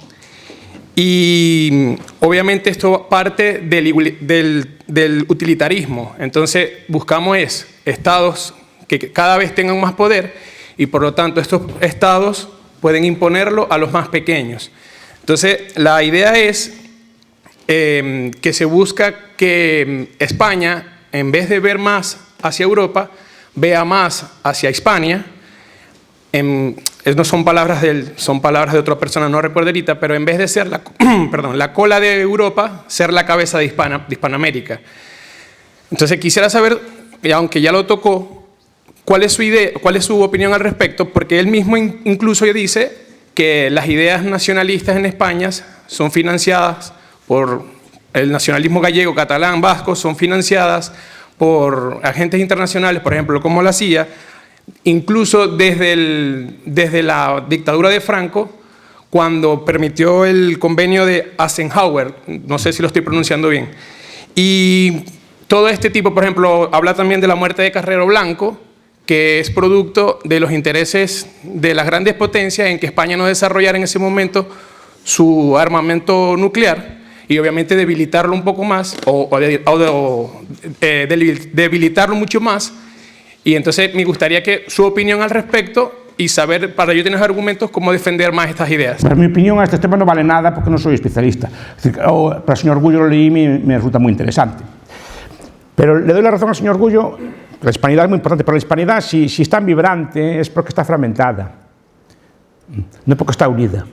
Y obviamente esto parte del utilitarismo. Entonces buscamos estados que cada vez tengan más poder y por lo tanto estos estados pueden imponerlo a los más pequeños. Entonces la idea es que se busca que España, en vez de ver más hacia Europa, vea más hacia Hispania. No son palabras son palabras de otra persona, no recuerdo ahorita, pero en vez de ser la cola de Europa, ser la cabeza de Hispanoamérica. Entonces quisiera saber, aunque ya lo tocó, cuál es su idea, cuál es su opinión al respecto, porque él mismo incluso dice que las ideas nacionalistas en España son financiadas por el nacionalismo gallego, catalán, vasco, son financiadas por agentes internacionales, por ejemplo, como la CIA. Incluso desde la dictadura de Franco, cuando permitió el convenio de Eisenhower, no sé si lo estoy pronunciando bien, y todo este tipo, por ejemplo, habla también de la muerte de Carrero Blanco, que es producto de los intereses de las grandes potencias en que España no desarrollara en ese momento su armamento nuclear y obviamente debilitarlo un poco más debilitarlo mucho más. Y entonces me gustaría que su opinión al respecto y saber, para yo tener argumentos, cómo defender más estas ideas. Para mi opinión a este tema no vale nada porque no soy especialista. Es decir, para el señor Gullo lo leí y me resulta muy interesante. Pero le doy la razón al señor Gullo, la hispanidad es muy importante, pero la hispanidad si es tan vibrante es porque está fragmentada, no porque está unida.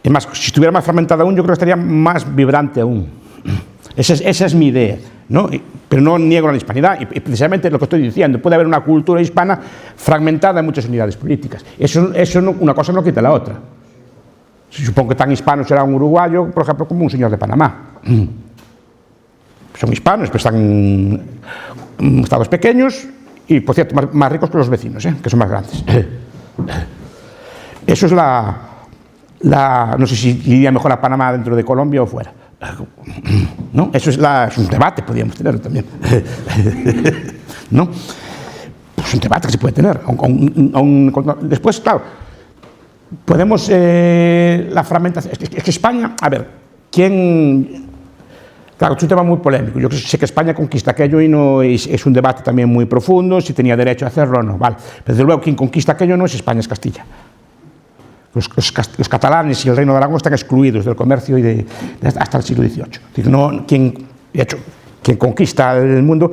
Es más, si estuviera más fragmentada aún, yo creo que estaría más vibrante aún. Esa es mi idea, ¿no? Pero no niego la hispanidad y precisamente lo que estoy diciendo, puede haber una cultura hispana fragmentada en muchas unidades políticas. Eso no, una cosa no quita la otra. Supongo que tan hispano será un uruguayo, por ejemplo, como un señor de Panamá. Son hispanos, pero están en estados pequeños y, por cierto, más ricos que los vecinos, que son más grandes. Eso es no sé si iría mejor a Panamá dentro de Colombia o fuera. ¿No? Eso es un debate, podríamos tener también. ¿No? Es un debate que se puede tener. Después, claro, podemos. La fragmentación. Es que España, a ver, claro, es un tema muy polémico. Yo sé que España conquista aquello y no es un debate también muy profundo, si tenía derecho a hacerlo o no. Vale. Pero desde luego, quien conquista aquello no es España, es Castilla. Los catalanes y el Reino de Aragón están excluidos del comercio hasta el siglo XVIII. Es decir, quien conquista el mundo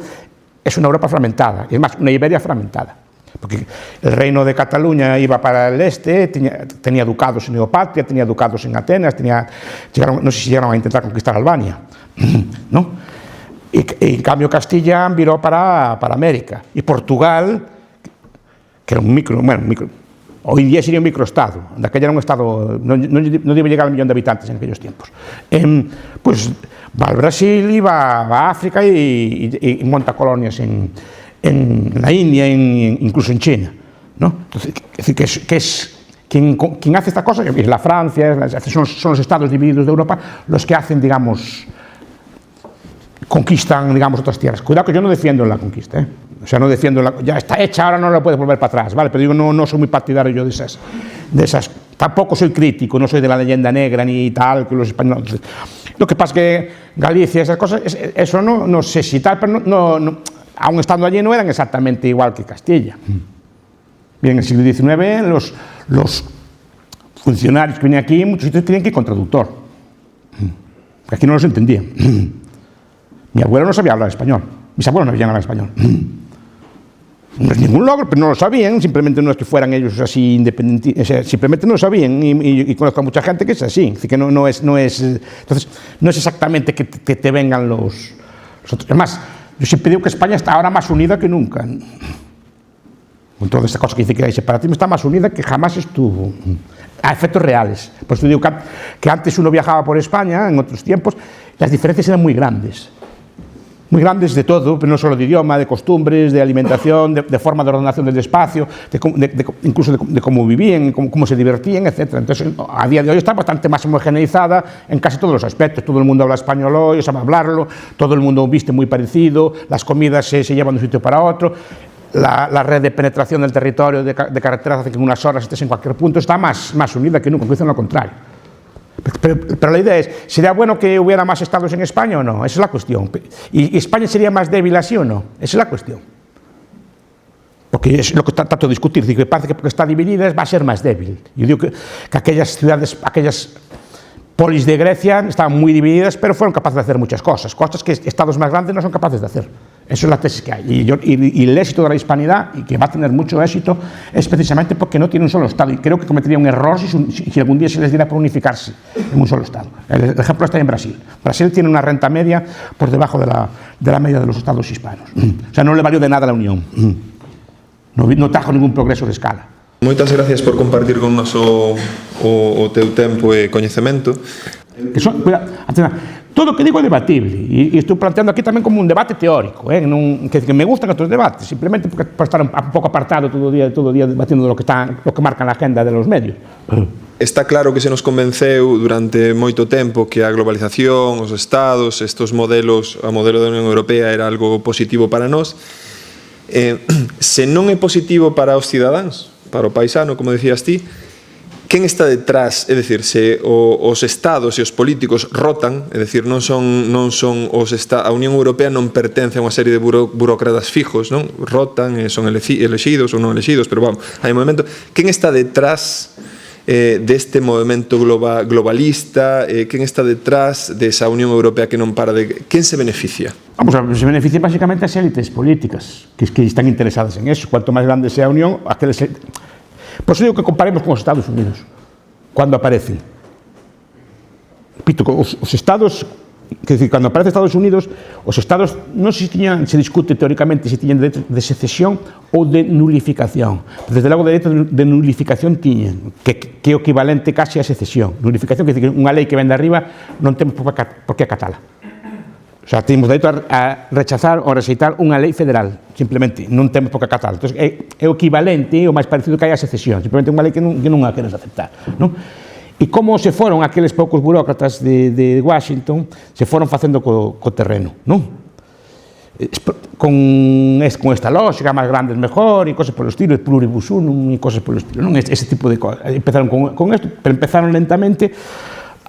es una Europa fragmentada, es más, una Iberia fragmentada. Porque el Reino de Cataluña iba para el este, tenía ducados en Neopatria, tenía ducados en Atenas, no sé si llegaron a intentar conquistar Albania, ¿no? Y en cambio Castilla viró para América. Y Portugal, que era un micro, hoy día sería un microestado, de aquella era un estado, no debe llegar al 1.000.000 de habitantes en aquellos tiempos. Pues va al Brasil y va a África y monta colonias en la India, incluso en China, ¿no? Entonces, es decir, que es quien hace esta cosa, que es la Francia, son los estados divididos de Europa los que hacen, digamos, conquistan, digamos, otras tierras. Cuidado que yo no defiendo la conquista, O sea, no defiendo ya está hecha, ahora no la puedes volver para atrás, ¿vale? Pero digo, no soy muy partidario yo de esas. Tampoco soy crítico, no soy de la leyenda negra ni tal, que los españoles. Lo que pasa es que Galicia, esas cosas, eso no sé si tal, pero aún estando allí no eran exactamente igual que Castilla. Bien, en el siglo XIX los funcionarios que venían aquí, en muchos sitios tenían que ir con traductor. Aquí no los entendían. Mi abuelo no sabía hablar español. Mis abuelos no sabían hablar español. No es ningún logro, pero no lo sabían. Simplemente no es que fueran ellos así independientes. O sea, simplemente no lo sabían. Y conozco a mucha gente que es así. Así que no es entonces, no es exactamente que te vengan los otros. Además, yo siempre digo que España está ahora más unida que nunca. Con toda esta cosa que dice que hay separatismo, está más unida que jamás estuvo. A efectos reales. Por eso digo que antes uno viajaba por España, en otros tiempos, las diferencias eran muy grandes. Muy grandes de todo, pero no solo de idioma, de costumbres, de alimentación, de forma de ordenación del espacio, incluso de cómo vivían, cómo se divertían, etc. Entonces, a día de hoy está bastante más homogeneizada en casi todos los aspectos. Todo el mundo habla español hoy, sabe hablarlo, todo el mundo viste muy parecido, las comidas se llevan de un sitio para otro, la red de penetración del territorio de carreteras hace que en unas horas estés en cualquier punto, está más unida que nunca, que dicen lo contrario. Pero la idea es, ¿sería bueno que hubiera más estados en España o no? Esa es la cuestión. ¿Y España sería más débil así o no? Esa es la cuestión. Porque es lo que trato de discutir. Digo que parece que porque está dividida va a ser más débil. Yo digo que aquellas ciudades, aquellas polis de Grecia estaban muy divididas, pero fueron capaces de hacer muchas cosas que estados más grandes no son capaces de hacer. Eso es la tesis que hay. Y el éxito de la hispanidad, y que va a tener mucho éxito, es precisamente porque no tiene un solo Estado. Y creo que cometería un error si algún día se les diera por unificarse en un solo Estado. El ejemplo está en Brasil. Brasil tiene una renta media por debajo de la media de los Estados hispanos. O sea, no le valió de nada la Unión. No trajo ningún progreso de escala. Moitas gracias por compartir con nos o teu tempo e coñecemento. Todo lo que digo es debatible y estoy planteando aquí también como un debate teórico, que me gustan otros debates, simplemente por estar un poco apartado todo el día debatiendo de lo que marca la agenda de los medios. Está claro que se nos convenceu durante moito tempo que a globalización, os estados, estos modelos, a modelo da Unión Europea era algo positivo para nós. Se non é positivo para os cidadáns, para o paisano, como decías ti, quen está detrás? É dicir, se os estados e os políticos rotan, é dicir, non son a Unión Europea non pertence a unha serie de burócratas fijos, non? Rotan, son elexidos ou non elexidos, pero vamos, hai un movimento. Quen está detrás deste movimento globalista? Quen está detrás desa Unión Europea que non para de... Quen se beneficia? Vamos a ver, se benefician básicamente as élites políticas que están interesadas en eso. Cuanto más grande sea a Unión, aqueles... Por eso digo que comparemos con os Estados Unidos, cuando aparecen. Repito, os estados, que decir, cuando aparece Estados Unidos, os estados non se discute teóricamente se tiñan dereito de secesión ou de nulificación. Desde logo, dereito de nulificación tiñen, que é o equivalente casi a secesión. Nulificación, que decir, que unha lei que ven de arriba non temos por que acatala. O sea, temos dereito a rechazar ou rexeitar unha lei federal, simplemente, non temos por que acatar. Entón, é o equivalente, o máis parecido que hai a secesión, simplemente unha lei que non a queres aceptar, non? E como se foron aqueles poucos burócratas de Washington, se foron facendo co terreno, non? Con esta lógica, máis grandes mejor, e cosas polo estilo, pluribus unum, e cosas polo estilo, non? Ese tipo de cosas. Empezaron con isto, pero empezaron lentamente,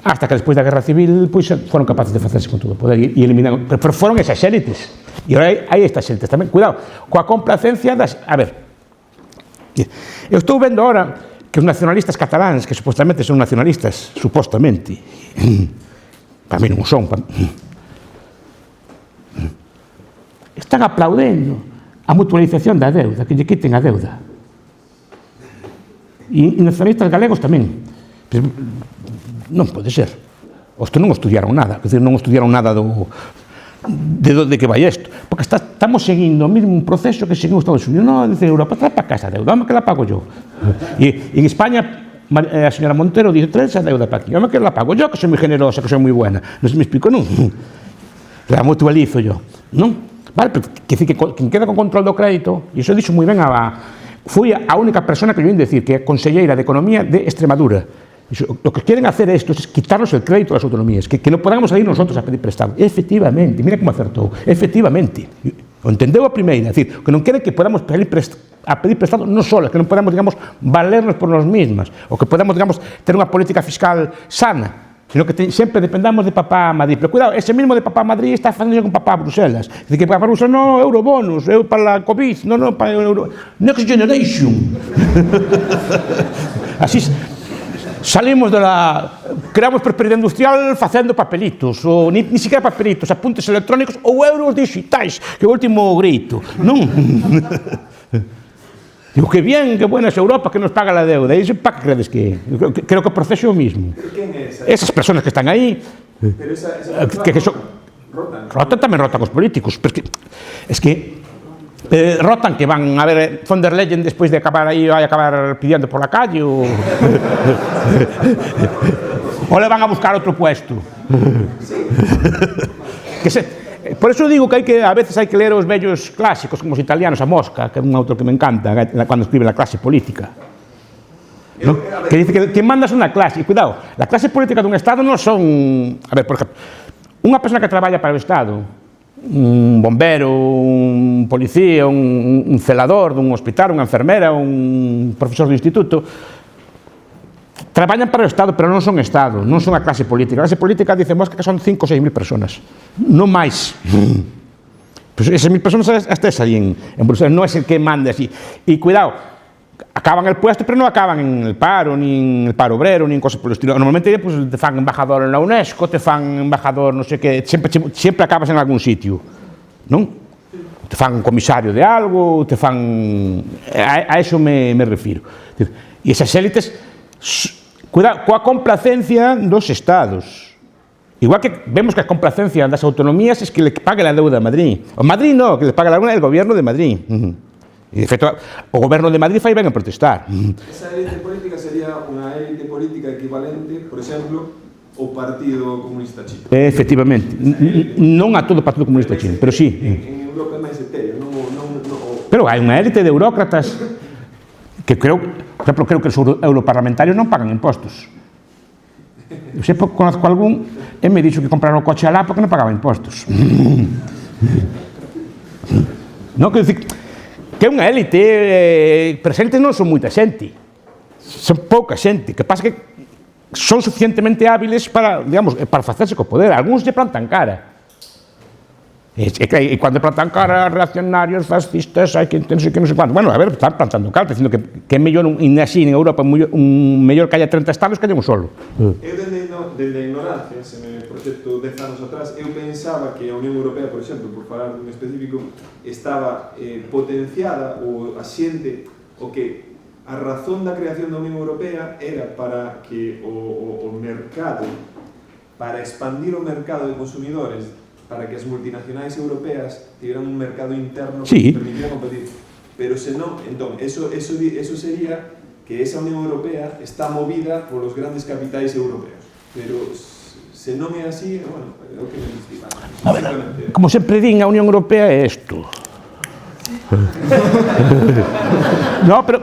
hasta que despois da Guerra Civil pois foron capaces de facerse con todo o poder e eliminaron, pero foron esas élites e agora hai estas élites tamén, cuidado coa complacencia das, a ver, eu estou vendo agora que os nacionalistas cataláns, que supostamente son nacionalistas, supostamente, para mí non son, están aplaudendo a mutualización da deuda, que lle quiten a deuda, e nacionalistas galegos tamén. Non pode ser. Os que non estudiaron nada, quer dizer, non estudiaron nada de que vai isto, porque estamos seguindo o mesmo proceso que seguimos Estados Unidos. Non, dice Europa, trae para casa a deuda, home que la pago yo. E en España, a señora Montero dice, trae esa deuda para aquí, home que la pago yo, que soy moi generosa, que soy moi buena. Non se me explico, non? La mutualizo yo, non? Vale, pero que decir que quen queda con control do crédito, e iso dixo moi ben fui a única persona que yo vim decir que é conselleira de Economía de Extremadura. Lo que quieren hacer esto es quitarnos el crédito a las autonomías, que no podamos salir nosotros a pedir prestado. Efectivamente, mira como acertou, efectivamente. O entendeu a primeira, é dicir, que non queren que podamos pedir prestado non só, que non podamos, digamos, valernos por nós mesmas, ou que podamos, digamos, ter unha política fiscal sana, sino que sempre dependamos de papá a Madrid. Pero cuidado, ese mismo de papá a Madrid está facendo con papá a Bruselas. Dice que papá a Bruselas non eurobonos, eu para a COVID, non para euro... Next Generation. Así salimos de la... Creamos prosperidade industrial facendo papelitos, ou ni siquiera papelitos, apuntes electrónicos ou euros digitais, que é o último grito. Non? Digo, que bien, que buena es Europa, que nos paga la deuda. ¿Y para qué crees que? Creo que el proceso es lo mismo. ¿Quién es esa? Esas personas que están ahí, Pero que son, rotan también rotan los políticos. Pero es que rotan que van a ver von der Leyen después de acabar ahí, va a acabar pidiendo por la calle o le van a buscar otro puesto. Por eso digo que a veces hay que leer os vellos clásicos, como os italianos, a Mosca, que é un autor que me encanta, cando escribe La clase política. ¿No? Que dice que quien manda son a clase. E cuidado, la clase política dun Estado non son... A ver, por exemplo, unha persona que traballa para o Estado, un bombero, un policía, un celador dun hospital, unha enfermera, un profesor do instituto, traballan para o Estado, pero non son Estado, non son a clase política. A clase política dice Mosca que son 5 ou 6 mil personas, non máis. Pues esas 1000 personas hasta aí en Bruselas, non é el que manda así. E cuidado, acaban el puesto, pero non acaban en el paro, ni en el paro obrero, ni en cosas por el estilo. Normalmente pues, te fan embajador en la UNESCO, te fan embajador, non sei que, sempre acabas en algún sitio, non? Te fan comisario de algo, te fan... A eso me refiro. E esas élites... Cuidado, coa complacencia dos Estados. Igual que vemos que a complacencia das autonomías es que le pague la deuda a Madrid. O Madrid no, que le pague la deuda el gobierno de Madrid. E, de feito, o goberno de Madrid fai ben a protestar. Esa élite política sería unha élite política equivalente, por exemplo, ao Partido Comunista Chino. Efectivamente. Non a todo o Partido Comunista Chino, pero sí. En Europa é máis etéreo, non... Pero hai unha élite de burócratas que creo, por exemplo, creo que os europarlamentarios non pagan impostos. Eu sempre conozco algún e me dixo que compraron o coche alá porque non pagaba impostos. Non, que dicir, que é unha élite, pero as élites non son moita xente, son pouca xente, que pasa que son suficientemente hábiles para, digamos, para facerse co poder. Algúns lle plantan cara. E cando plantan cara reaccionarios, fascistas, hai que non sei que, non sei quanto. Bueno, a ver, están plantando cara, dicindo que é mellor, así, en Europa, mellor que haya 30 estados que haya un solo. Eu, desde a ignorancia, se me proxecto 10 anos atrás, eu pensaba que a Unión Europea, por exemplo, por falar dun específico, estaba potenciada ou asiente o que a razón da creación da Unión Europea era para que o mercado, para expandir o mercado de consumidores, para que as multinacionais europeas tiveran un mercado interno que les permitiera competir. Pero se non, entón, eso sería que esa Unión Europea está movida por los grandes capitais europeos. Pero se non é así, bueno, é o que me dice. A ver, como sempre din, a Unión Europea é isto. No, pero...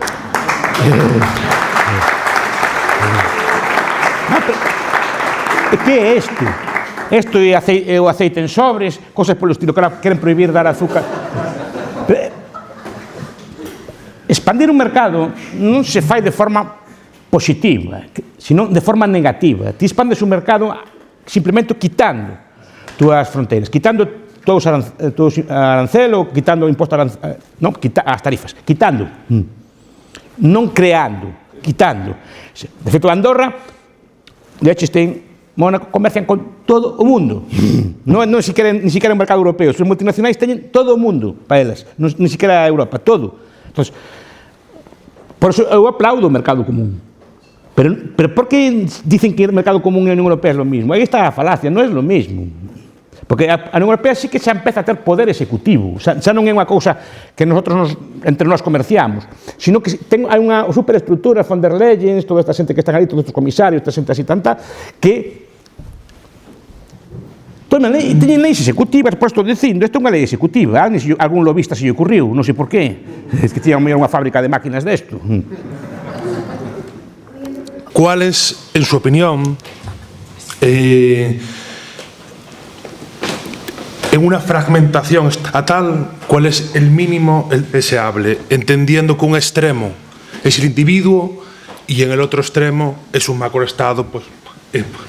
Que é isto? Isto é o aceite en sobres, cosas polo estilo, que queren prohibir dar azúcar. Expandir un mercado non se fai de forma positiva, sino de forma negativa. Ti expandes un mercado simplemente quitando túas fronteiras, quitando todos os arancelo, quitando o imposto non, as tarifas, quitando, non creando, quitando. De feito, Andorra, de hecho, Mónaco comercian con todo o mundo. Non ni siquiera o mercado europeo. Os multinacionais teñen todo o mundo para elas, ni siquiera a Europa, todo. Entonces, por eso eu aplaudo o mercado común. Pero por que dicen que o mercado común e a Unión Europea é lo mismo? Aí está a falacia, non é lo mismo. Porque a Unión Europea sí que xa empeza a ter poder executivo, xa non é unha cousa que entre nós comerciamos, sino que hai unha superestructura, von der Leyen, toda esta xente que están ali, todos estes comisarios, esta xente así tanta, que teñen leis executivas, por estou dicindo, isto é unha lei executiva, algún lobista se lle ocurriu, non sei por qué, es que tiñan unha fábrica de máquinas desto. ¿Cuál es, en su opinión, en una fragmentación estatal, cuál es el mínimo deseable, entendiendo que un extremo es el individuo y en el otro extremo es un macroestado, pues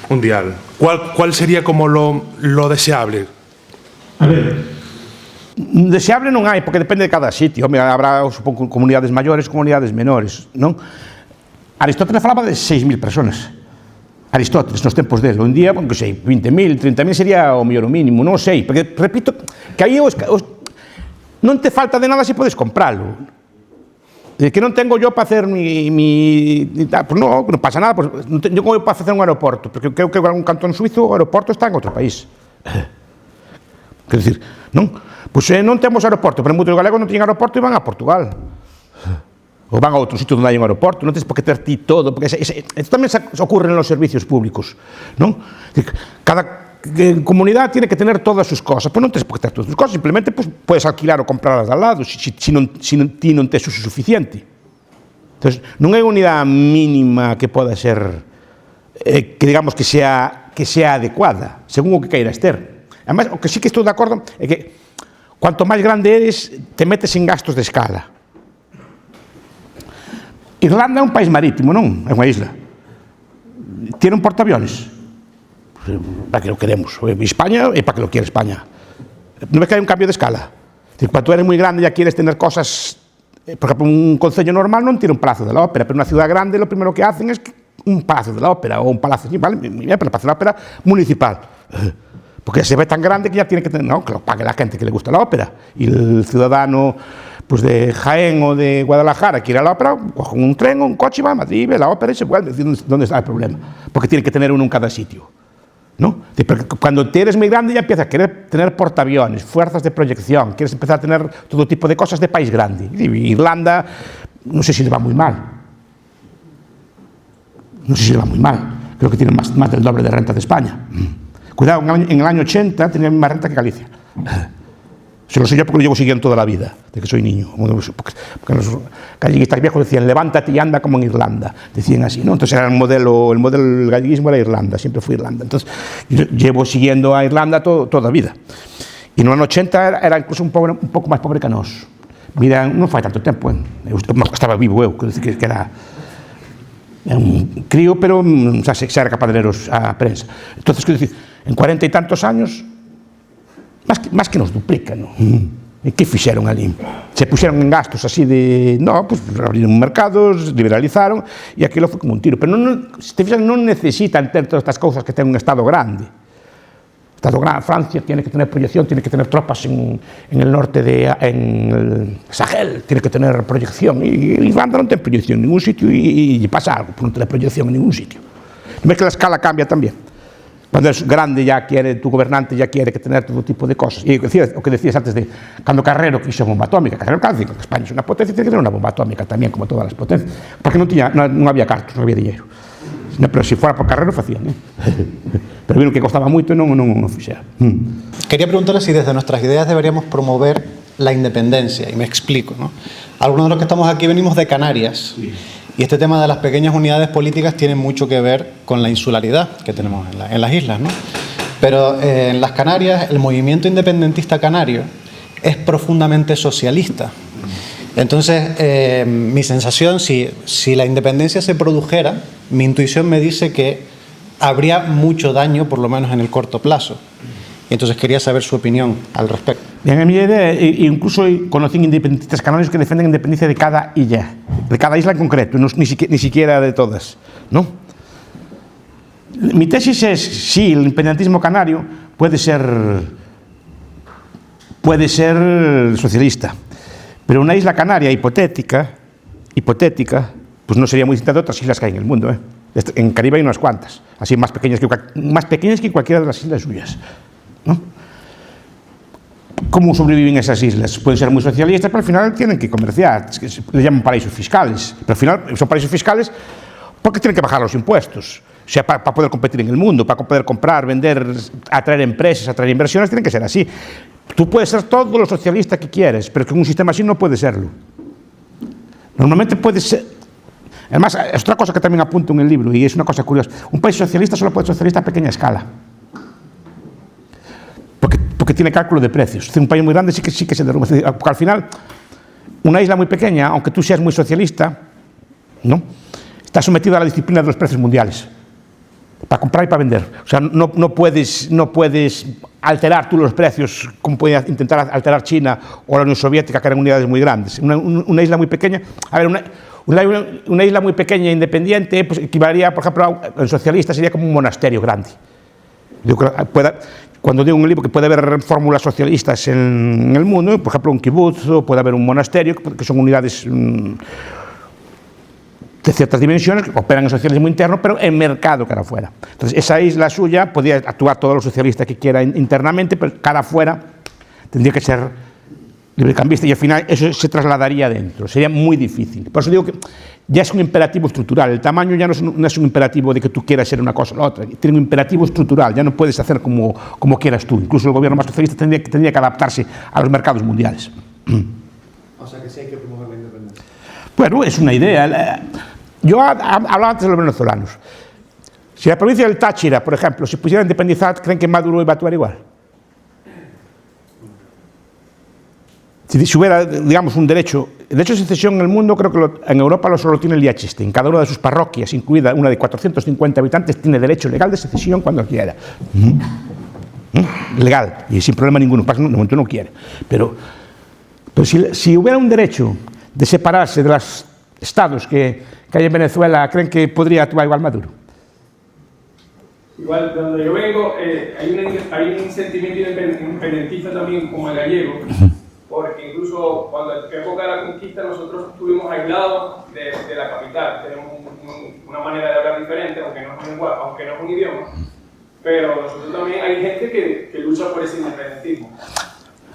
mundial. ¿Cuál sería como lo deseable? A ver, deseable non hai, porque depende de cada sitio. Home, habrá, supongo, comunidades maiores, comunidades menores, non? Aristóteles falaba de 6.000 personas. Aristóteles, nos tempos dele. Un día, que sei, 20.000, 30.000 sería o mellor o mínimo, non sei. Porque, repito, que aí non te falta de nada se podes compralo. Que non tengo yo para hacer pues non pasa nada. Pues, yo como para hacer un aeroporto, porque creo que en algún cantón suizo o aeroporto está en outro país. Quer dicir, non? Pois non temos aeroporto, pero moitos galegos non teñen aeroporto e van a Portugal. Ou van a outro sitio onde hai un aeroporto, non tens por que ter ti todo, porque isto tamén se ocurre en los servicios públicos, non? Cada comunidade tiene que tener todas sus cosas, pues non tens por que ter todas sus cosas, simplemente pues, puedes alquilar ou comprarlas de al lado, si ti non tes uso suficiente. Entonces, non hai unidade mínima que poda ser, que digamos que sea adecuada, según o que queiras ter. Además, o que sí que estou de acordo é que cuanto máis grande eres, te metes en gastos de escala. Irlanda é un país marítimo, non? É unha isla. Tiene un portaaviones. Para que lo queremos. España é para que lo quiere España. Non ves que hai un cambio de escala? Cuando tú eres moi grande ya quieres tener cosas... Por ejemplo, un concello normal non tiene un palacio de la ópera, pero una ciudad grande lo primero que hacen es un palacio de la ópera o un palacio... Vale, pero el palacio de la ópera municipal. Porque se ve tan grande que ya tiene que tener... No, que lo pague la gente que le gusta la ópera. Y el ciudadano... pues de Jaén o de Guadalajara, que ir a la ópera, coge un tren o un coche, va a Madrid, ve la ópera y se vuelve. ¿Dónde está el problema? Porque tiene que tener uno en cada sitio, ¿no? Cuando eres muy grande ya empiezas a querer tener portaaviones, fuerzas de proyección, quieres empezar a tener todo tipo de cosas de país grande. Irlanda, no sé si le va muy mal. No sé si le va muy mal. Creo que tiene más del doble de renta de España. Cuidado, en el año 80 tenía más renta que Galicia. Se lo sé yo porque lo llevo siguiendo toda la vida, de que soy niño. Porque los galleguistas viejos decían, levántate y anda como en Irlanda. Decían así, ¿no? Entonces era el modelo del galleguismo era Irlanda, siempre fue Irlanda. Entonces yo llevo siguiendo a Irlanda toda la vida. Y en los 80 era incluso un poco más pobre que nos. Mira, non fai tanto tempo, estaba vivo eu, que era un crío, pero xa era capaz de leros a prensa. Entonces, quero dicir, en 40 e tantos años, más que nos duplican, ¿no? E que fixeron ali? Se puxeron en gastos así de... No, pues abriron mercados, liberalizaron, e aquilo foi como un tiro. Pero se te fixan, non necesitan ter todas estas cousas que ten un Estado grande. Estado grande, Francia tiene que tener proyección, tiene que tener tropas en el norte en el Sahel, tiene que tener proyección, y Irlanda non ten proyección en ningún sitio, y pasa algo por non tener proyección en ningún sitio. ¿No ves que la escala cambia también? Cuando es grande ya quiere, tu gobernante ya quiere que tener todo tipo de cosas. Y lo que decías antes de cuando Carrero quiso bomba atómica, Carrero dijo que España es una potencia, tiene que tener una bomba atómica también, como todas las potencias, porque no había cartos, no había dinero. No, pero si fuera por Carrero, facían, ¿eh? Pero vieron que costaba mucho y no fixeron. Quería preguntarle si desde nuestras ideas deberíamos promover la independencia, y me explico, ¿no? Algunos de los que estamos aquí venimos de Canarias. Sí. Y este tema de las pequeñas unidades políticas tiene mucho que ver con la insularidad que tenemos en las islas, ¿no? Pero en las Canarias, el movimiento independentista canario es profundamente socialista. Entonces, mi sensación, si la independencia se produjera, mi intuición me dice que habría mucho daño, por lo menos en el corto plazo. Y entonces quería saber su opinión al respecto. Bien, a mi idea, incluso conocí independentistas canarios que defienden la independencia de cada isla en concreto, ni siquiera de todas, ¿no? Mi tesis es, sí, el independentismo canario puede ser socialista, pero una isla canaria hipotética, pues no sería muy distinta de otras islas que hay en el mundo, ¿eh? En Caribe hay unas cuantas, así más pequeñas que cualquiera de las islas suyas, ¿no? ¿Cómo sobreviven esas islas? Pueden ser muy socialistas, pero al final tienen que comerciar, le llaman paraísos fiscales, pero al final son paraísos fiscales porque tienen que bajar los impuestos, o sea, para poder competir en el mundo, para poder comprar, vender, atraer empresas, atraer inversiones, tienen que ser así. Tú puedes ser todo lo socialista que quieres, pero con un sistema así no puede serlo. Normalmente puede ser... Además, es otra cosa que también apunto en el libro, y es una cosa curiosa. Un país socialista solo puede ser socialista a pequeña escala. Porque tiene cálculo de precios. Un país muy grande sí que se derrumba. Porque al final, una isla muy pequeña, aunque tú seas muy socialista, ¿no?, está sometida a la disciplina de los precios mundiales. para comprar y para vender. O sea, no puedes alterar tú los precios como podía intentar alterar China o la Unión Soviética, que eran unidades muy grandes. Una isla muy pequeña, a ver, una isla muy pequeña e independiente, pues equivalería, por ejemplo, en socialista sería como un monasterio grande. Cuando digo en un libro que puede haber fórmulas socialistas en el mundo, por ejemplo, un kibutz, o puede haber un monasterio, que son unidades de ciertas dimensiones, que operan en socialismo interno, pero en mercado cara afuera. Entonces, esa isla suya podía actuar todo lo socialista que quiera internamente, pero cara afuera tendría que ser librecambista y al final eso se trasladaría dentro. Sería muy difícil. Por eso digo que ya es un imperativo estructural. El tamaño ya no es un imperativo de que tú quieras ser una cosa o la otra. Tiene un imperativo estructural. Ya no puedes hacer como quieras tú. Incluso el gobierno más socialista tendría que adaptarse a los mercados mundiales. O sea que sí hay que promover la independencia. Bueno, es una idea. Yo hablaba antes de los venezolanos. Si la provincia del Táchira, por ejemplo, se pusiera independizar, ¿creen que Maduro iba a actuar igual? Si hubiera, digamos, un derecho... El derecho de secesión en el mundo, creo que en Europa solo tiene el Liechtenstein. Cada una de sus parroquias, incluida una de 450 habitantes, tiene derecho legal de secesión cuando quiera. Legal, y sin problema ninguno. De momento no quiere. Pero si hubiera un derecho de separarse de los estados que hay en Venezuela, ¿creen que podría actuar igual Maduro? Igual, de donde yo vengo, hay un sentimiento independentista también como el gallego, porque incluso cuando en época de la conquista nosotros estuvimos aislados de la capital. Tenemos una manera de hablar diferente, aunque no es un lenguaje, aunque no es un idioma, pero nosotros también hay gente que lucha por ese independentismo.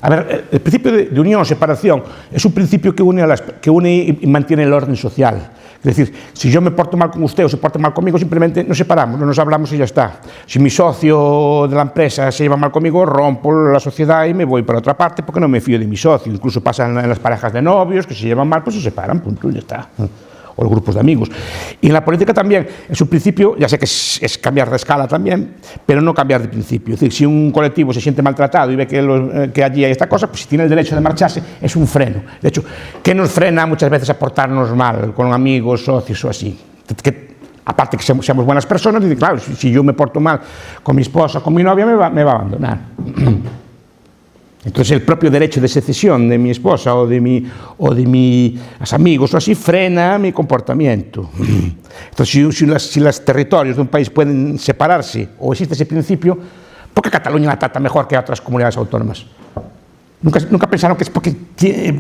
A ver, el principio de unión o separación es un principio que une y mantiene el orden social. Es decir, si yo me porto mal con usted o se porta mal conmigo, simplemente nos separamos, no nos hablamos y ya está. Si mi socio de la empresa se lleva mal conmigo, rompo la sociedad y me voy para otra parte porque no me fío de mi socio. Incluso pasa en las parejas de novios que se llevan mal, pues se separan, punto, y ya está. O los grupos de amigos. Y en la política también es un principio, ya sé que es cambiar de escala también, pero no cambiar de principio. Es decir, si un colectivo se siente maltratado y ve que allí hay esta cosa, pues si tiene el derecho de marcharse, es un freno. De hecho, ¿qué nos frena muchas veces a portarnos mal con amigos, socios o así? Aparte que seamos buenas personas, y claro, si yo me porto mal con mi esposa, con mi novia, me va a abandonar. Entonces el propio derecho de secesión de mi esposa o de mis amigos o así frena mi comportamiento. Entonces si los territorios de un país pueden separarse o existe ese principio, ¿por qué Cataluña la trata mejor que otras comunidades autónomas? Nunca pensaron que es porque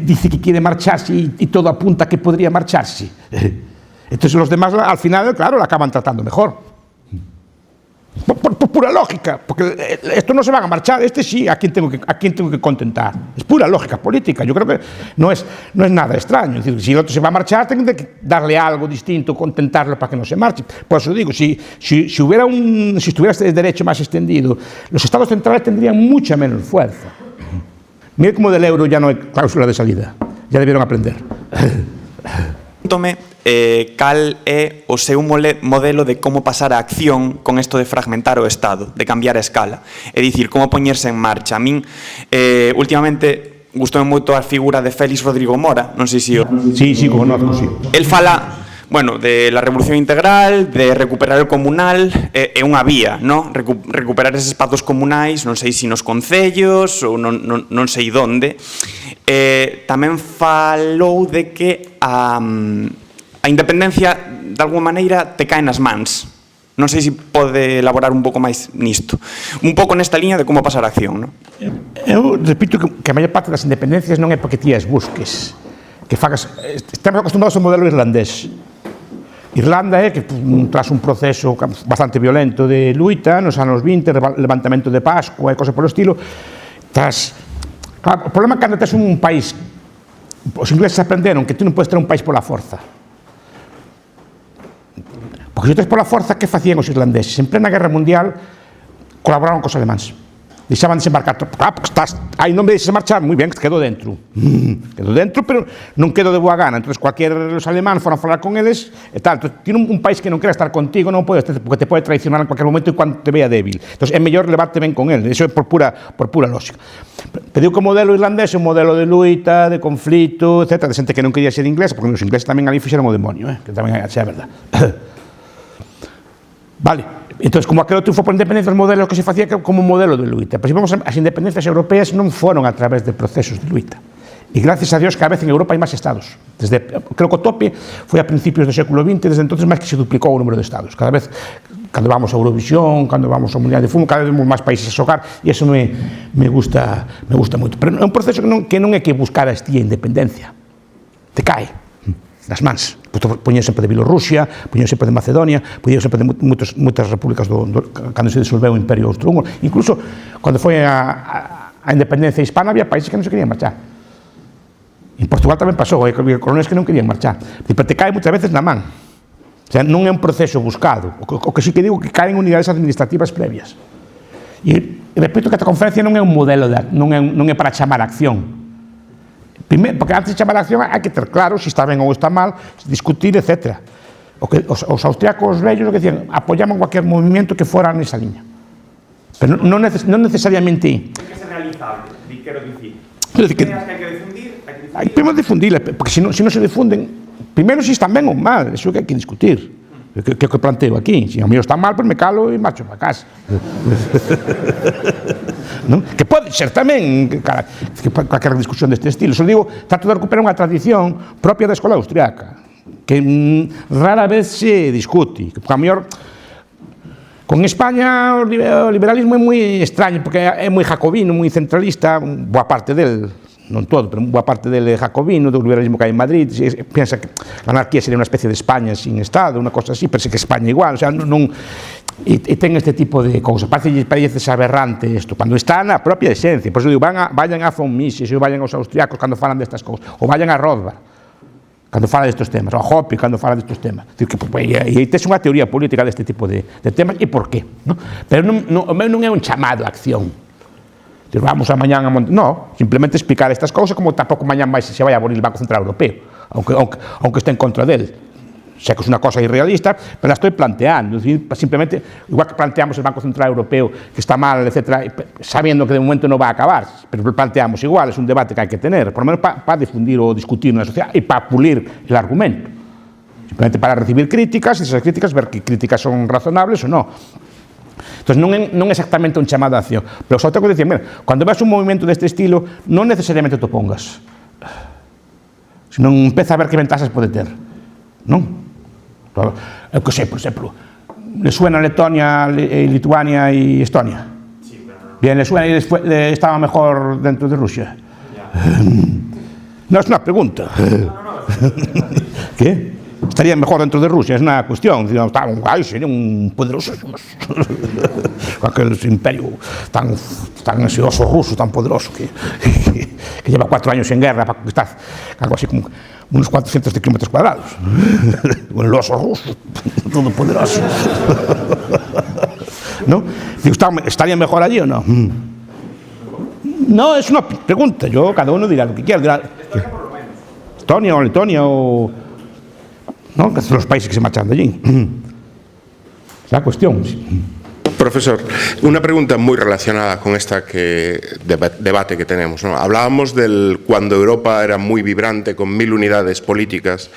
dice que quiere marcharse y todo apunta a que podría marcharse. Entonces los demás al final, claro, la acaban tratando mejor. Por pura lógica, porque esto no se van a marchar, este sí, ¿a quién tengo que contentar? Es pura lógica política, yo creo que no es nada extraño. Es decir, si el otro se va a marchar, tengo que darle algo distinto, contentarlo para que no se marche. Por eso digo, si estuviera este derecho más extendido, los estados centrales tendrían mucha menos fuerza. Mire cómo del euro ya no hay cláusula de salida, ya debieron aprender. Cal é o seu modelo de como pasar a acción con isto de fragmentar o Estado, de cambiar a escala, é dicir, como poñerse en marcha. A min, últimamente, gustoume moito a figura de Félix Rodrigo Mora, non sei se... Sí, conozco, sí. El fala, bueno, de la revolución integral, de recuperar o comunal, é unha vía, non? Recuperar eses espazos comunais, non sei se nos concellos ou non sei onde. Tamén falou de que a independencia, de alguma maneira, te cae nas mans. Non sei se pode elaborar un pouco máis nisto. Un pouco nesta liña de como pasar a acción, non? Eu repito que a maior parte das independencias non é porque ti as busques, que fagas... Estamos acostumbrados ao modelo irlandés. Irlanda é que, tras un proceso bastante violento de luita, nos anos 20, levantamento de Pascua e cosas polo estilo, Claro, o problema é cando tes un país... Os ingleses aprenderon que tú non podes ter un país pola forza. Porque se tes pola forza, que facían os irlandeses? En plena guerra mundial colaboraron cos alemáns. Deixaban desembarcar. Claro, porque aí non me deixes marchar, moi ben, quedo dentro. Quedo dentro, pero non quedo de boa gana. Entón, los alemán foron a falar con eles e tal. Entón, tiene un país que non quere estar contigo, non pode, porque te pode traicionar en cualquier momento e cuando te vea débil. Entón, é mellor levarte ben con ele. Iso é por pura lógica. Pero digo que o modelo irlandés é un modelo de luita, de conflito, etc. De xente que non quería ser inglesa, porque os ingleses tamén ali fixeron o demonio, que tamén é a verdade. Vale, Entón, como aquel triunfo por independencia, os modelos que se facía como modelo de luita. Pero se vemos, as independencias europeas non foron a través de procesos de luita. E gracias a Dios cada vez en Europa hai máis estados. Creo que o tope foi a principios do século XX, desde entonces máis que se duplicou o número de estados. Cada vez, cando vamos a Eurovisión, cando vamos ao Mundial de Fútbol, cada vez vemos máis países a xogar, e iso me gusta moito. Pero é un proceso que non é que buscar a independencia. Te cae das mans. Poñeu sempre de Bielorrusia, poñeu sempre de Macedonia, poñeu sempre de moitas repúblicas cando se disolveu o Imperio Austrohúngaro. Incluso, cando foi a independencia hispana, había países que non se querían marchar. En Portugal tamén pasou, hai coroneles que non querían marchar. Pero te cae moitas veces na man. O sea, non é un proceso buscado. O que sí que digo que caen unidades administrativas previas. E repito que esta conferencia non é un modelo, non é para chamar a acción. Primeiro, porque antes de chamar a acción hai que ter claro se está ben ou está mal, discutir, etc. Os austriacos vellos que decían, apoyaban cualquier movimento que fora nesa liña. Pero non necesariamente... Ten que ser realizable, quero dicir. Que hai que difundir. Hai que difundirla, porque se non se difunden, primeiro se están ben ou mal, iso que hai que discutir. Que planteo aquí, se a mí está mal, pois me calo e marcho para casa. Que pode ser tamén calquera discusión deste estilo. Só digo, trato de recuperar unha tradición propia da escola austriaca, que rara vez se discute, que a mellor con España o liberalismo é moi extraño, porque é moi jacobino, moi centralista, boa parte del, non todo, pero boa parte del é jacobino, do liberalismo que hai en Madrid, pensa que a anarquía sería unha especie de España sin Estado, unha cosa así, pero que España igual, o sea, non... E ten este tipo de cousas, parece aberrante isto, cando está na propia esencia, por iso digo, vayan a von Mises, ou vayan aos austriacos cando falan destas cousas, ou vayan a Rothbard, cando fala destes temas, ou a Hoppe cando fala destes temas. E tes unha teoría política deste tipo de temas, e por qué? Pero o meu non é un chamado a acción. Vamos a mañán a no, simplemente explicar estas cousas como tampouco mañán se vai a abolir o Banco Central Europeo, aunque este en contra del. Sei que é unha cosa irrealista, pero la estou planteando, simplemente, igual que planteamos el Banco Central Europeo que está mal, etc., sabiendo que de momento non va a acabar, pero planteamos igual, es un debate que hai que tener, por lo menos para difundir ou discutir na sociedade e para pulir el argumento, simplemente para recibir críticas, e esas críticas ver que críticas son razonables ou non. Entón, non é exactamente un chamado a acción, pero só tengo que dicir, mira, cando ves un movimento deste estilo, non necesariamente te opongas, senón empeza a ver que ventaxas pode ter, non? Eu que sei, por exemplo, le suena Letonia, Lituania e Estonia? Bien, le suena y estaba mejor dentro de Rusia? No, es una pregunta. ¿Qué? Estaría mejor dentro de Rusia, es una cuestión. Sería un poderoso. Aquel imperio tan ansioso ruso, tan poderoso, que lleva 4 años en guerra para conquistar algo así como unos 400 kilómetros cuadrados. Con el oso ruso, todo poderoso. ¿No? ¿Estaría mejor allí o no? No, es una pregunta. Cada uno dirá lo que quiera. Estonia o Letonia o... ¿no? Que son los países que se marchan de allí. Es la cuestión. Profesor, una pregunta muy relacionada con debate que tenemos, ¿no? Hablábamos del cuando Europa era muy vibrante, con 1000 unidades políticas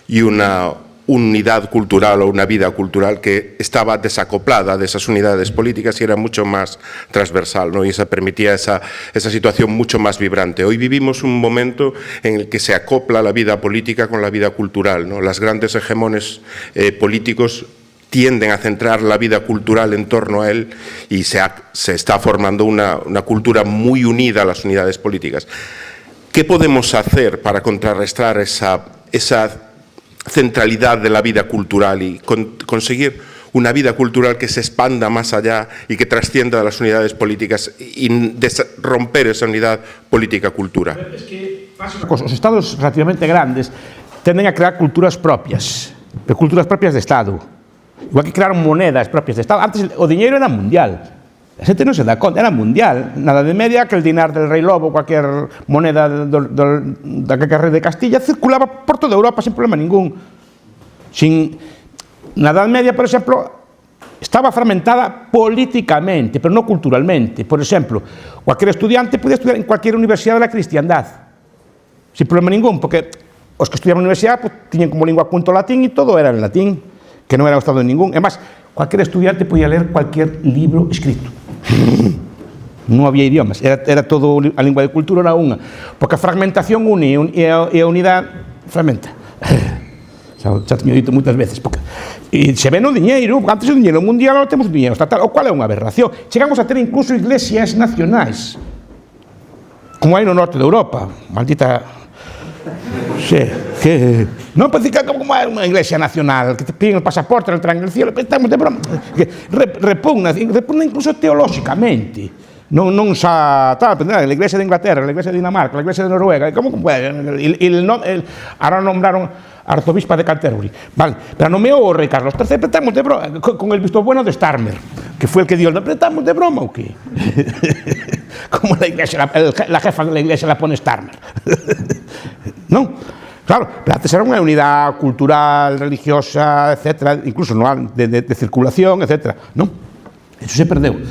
y una unidad cultural o una vida cultural que estaba desacoplada de esas unidades políticas y era mucho más transversal, ¿no? Y eso permitía esa situación mucho más vibrante. Hoy vivimos un momento en el que se acopla la vida política con la vida cultural, ¿no? Las grandes hegemones políticos tienden a centrar la vida cultural en torno a él y se está formando una cultura muy unida a las unidades políticas. ¿Qué podemos hacer para contrarrestar esa centralidad de la vida cultural y conseguir una vida cultural que se expanda más allá y que trascienda de las unidades políticas y romper esa unidad política-cultura? Es que los estados relativamente grandes tenden a crear culturas propias, pero culturas propias de Estado. Igual que crearon monedas propias de Estado. Antes o diñeiro era mundial. A xente non se dá conta, era mundial. Nada de media que el dinar del rei lobo, cualquier moneda da rei de Castilla, circulaba por toda Europa sin problema ningún. Na Edad Media, por exemplo, estaba fragmentada políticamente, pero non culturalmente. Por exemplo, cualquier estudiante podía estudiar en cualquier universidade da cristiandad, sin problema ningún, porque os que estudiaban na universidade tiñen como lingua punto latín e todo era en latín, que non era o Estado de ningún. É máis, cualquier estudiante podía leer cualquier libro escrito. Non había idiomas, era todo, a lingua de cultura era unha, porque a fragmentación une e a unidade fragmenta. Xa teño dito moitas veces, porque e se ve no diñeiro, antes o diñeiro mundial, agora temos o diñeiro estatal, o cual é unha aberración. Chegamos a ter incluso iglesias nacionais, como hai no norte de Europa, maldita... Sí, que... Non parece que como é unha iglesia nacional, que te piden el pasaporte, el tren, el cielo, que estamos de broma, que repugna incluso teolóxicamente. Non xa tal, a iglesia de Inglaterra, a iglesia de Dinamarca, a iglesia de Noruega, como puede? Ahora nombraron arzobispa de Canterbury, vale, pero nomeou o rei Carlos III, pero estamos de broma, con el visto bueno de Starmer, que fue el que dio el nombre, estamos de broma o qué? Como la iglesia, la jefa de la iglesia la pone Starmer. Non? Claro, pero antes era unha unidade cultural, religiosa, etcétera, incluso de circulación, etcétera. Non? Eso se perdeu.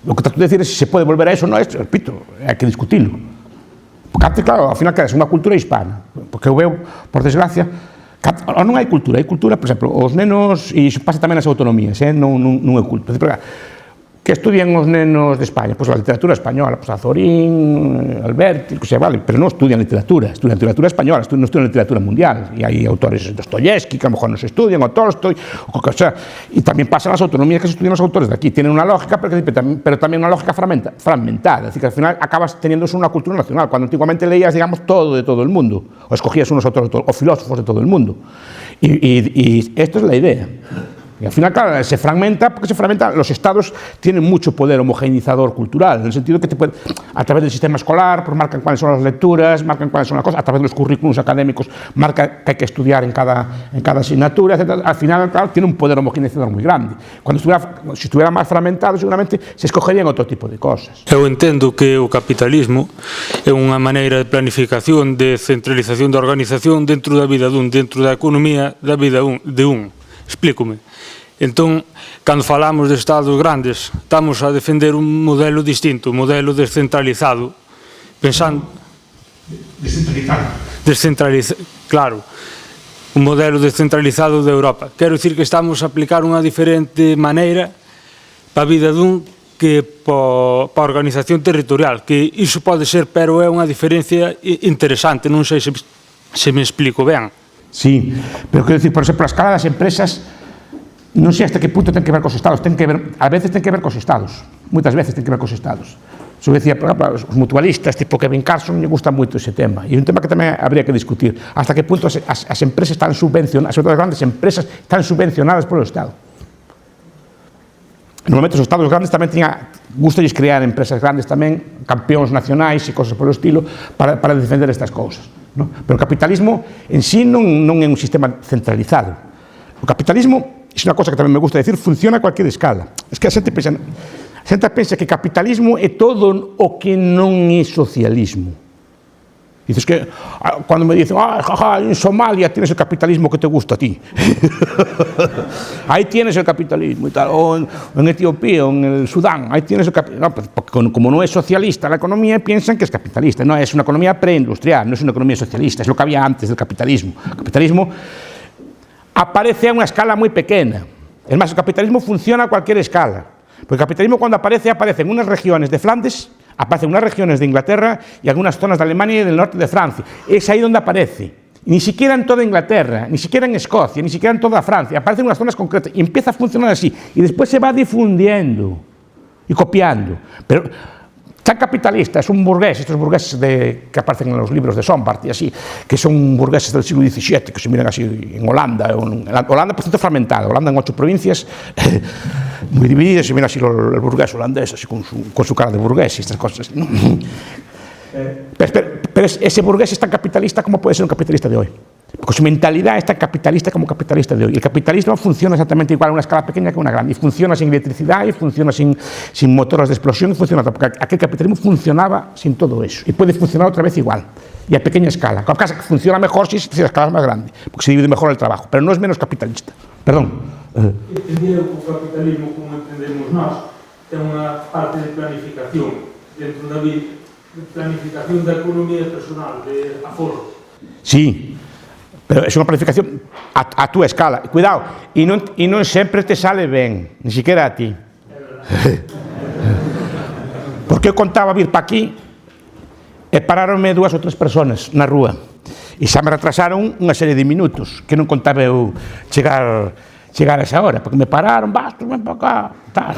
Lo que trato de decir es si se puede volver a eso, no, repito, hai que discutirlo. Porque antes, claro, ao final, é unha cultura hispana. Porque eu veo, por desgracia, non hai cultura, por exemplo, os nenos, e iso pasa tamén nas autonomías, non é cultura. Que estudian os nenos de España? Pois a literatura española, pois Azorín, Alberti, que se vale, pero non estudian literatura española, non estudian literatura mundial. E hai autores Dostoyevsky que a lo mejor non se estudian, o Tolstoy, o que sea. E tamén pasan as autonomías que se estudian os autores de aquí. Tienen unha lógica, pero tamén unha lógica fragmentada. Es decir, que al final acabas teniendo unha cultura nacional, cuando antiguamente leías, digamos, todo de todo el mundo, o escogías unos autores, o filósofos de todo el mundo. Y esto es la idea. Y al final, claro, se fragmenta, porque se fragmenta, los estados tienen mucho poder homogeneizador cultural, en el sentido que te pueden, a través del sistema escolar, pues marcan cuáles son las lecturas, marcan cuáles son las cosas, a través de los currículos académicos, marca que hay que estudiar en cada asignatura, etc. Al final, claro, tiene un poder homogeneizador muy grande. Si estuviera más fragmentado, seguramente se escogerían otro tipo de cosas. Eu entendo que o capitalismo é unha maneira de planificación, de centralización da organización dentro da vida dun, dentro da economía da vida de un. Explícome. Entón, cando falamos de estados grandes, estamos a defender un modelo distinto, un modelo descentralizado, pensando... Claro, un modelo descentralizado de Europa. Quero dicir que estamos a aplicar unha diferente maneira para a vida dun que para a organización territorial, que iso pode ser, pero é unha diferencia interesante, non sei se me explico ben. Sí, pero quero dicir, por exemplo, a escala das empresas, non sei hasta que punto ten que ver cos estados, a veces ten que ver cos estados, moitas veces ten que ver cos estados. Eu decía, por exemplo, os mutualistas, tipo Kevin Carson, me gusta moito ese tema, e un tema que tamén habría que discutir, hasta que punto as empresas están subvencionadas, sobre todo as grandes empresas, están subvencionadas polo Estado. Normalmente os estados grandes tamén gustalles crear empresas grandes tamén, campeóns nacionais e cosas polo estilo, para defender estas cousas. Pero o capitalismo en sí non é un sistema centralizado. O capitalismo, é unha cosa que tamén me gusta decir, funciona a cualquier escala. Es que a xente pensa que capitalismo é todo o que non é socialismo. Dices que, cuando me dicen, en Somalia tienes el capitalismo que te gusta a ti. Ahí tienes el capitalismo y tal. O en Etiopía, o en el Sudán, ahí tienes el capitalismo. No, pues, como no es socialista la economía, piensan que es capitalista. No, es una economía preindustrial, no es una economía socialista, es lo que había antes del capitalismo. El capitalismo aparece a una escala muy pequeña. Es más, el capitalismo funciona a cualquier escala. Porque el capitalismo, cuando aparece en unas regiones de Flandes, aparece en unas regiones de Inglaterra y algunas zonas de Alemania y del norte de Francia. Es ahí donde aparece. Ni siquiera en toda Inglaterra, ni siquiera en Escocia, ni siquiera en toda Francia. Aparece en unas zonas concretas y empieza a funcionar así. Y después se va difundiendo y copiando. Pero tan capitalista, es un burgués, estos burgueses que aparecen en los libros de Sombart y así, que son burgueses del siglo XVII, que se miran así en Holanda. Holanda, por cierto, fragmentada. Holanda en 8 provincias, muy divididas, se mira así el burgués holandés, así con su cara de burgués y estas cosas. Pero ese burgués es tan capitalista como puede ser un capitalista de hoy. Porque su mentalidad es tan capitalista como capitalista de hoy. El capitalismo funciona exactamente igual a una escala pequeña que una grande. Y funciona sin electricidad, y funciona sin motores de explosión, y funciona todo. Porque aquel capitalismo funcionaba sin todo eso. Y puede funcionar otra vez igual. Y a pequeña escala. En caso, funciona mejor si la escala es más grande. Porque se divide mejor el trabajo. Pero no es menos capitalista. Perdón. Entendeu que o capitalismo, como entendemos nós, ten unha parte de planificación dentro da vida, de planificación da economía personal, de aforro. Sí. Pero é unha planificación a túa escala. Cuidado, e non sempre te sale ben, ni siquiera a ti. Porque eu contaba vir pa aquí e pararonme 2 ou 3 personas na rúa e xa me retrasaron unha serie de minutos que non contaba eu chegar a esa hora, porque me pararon, tú ven pa cá, tal.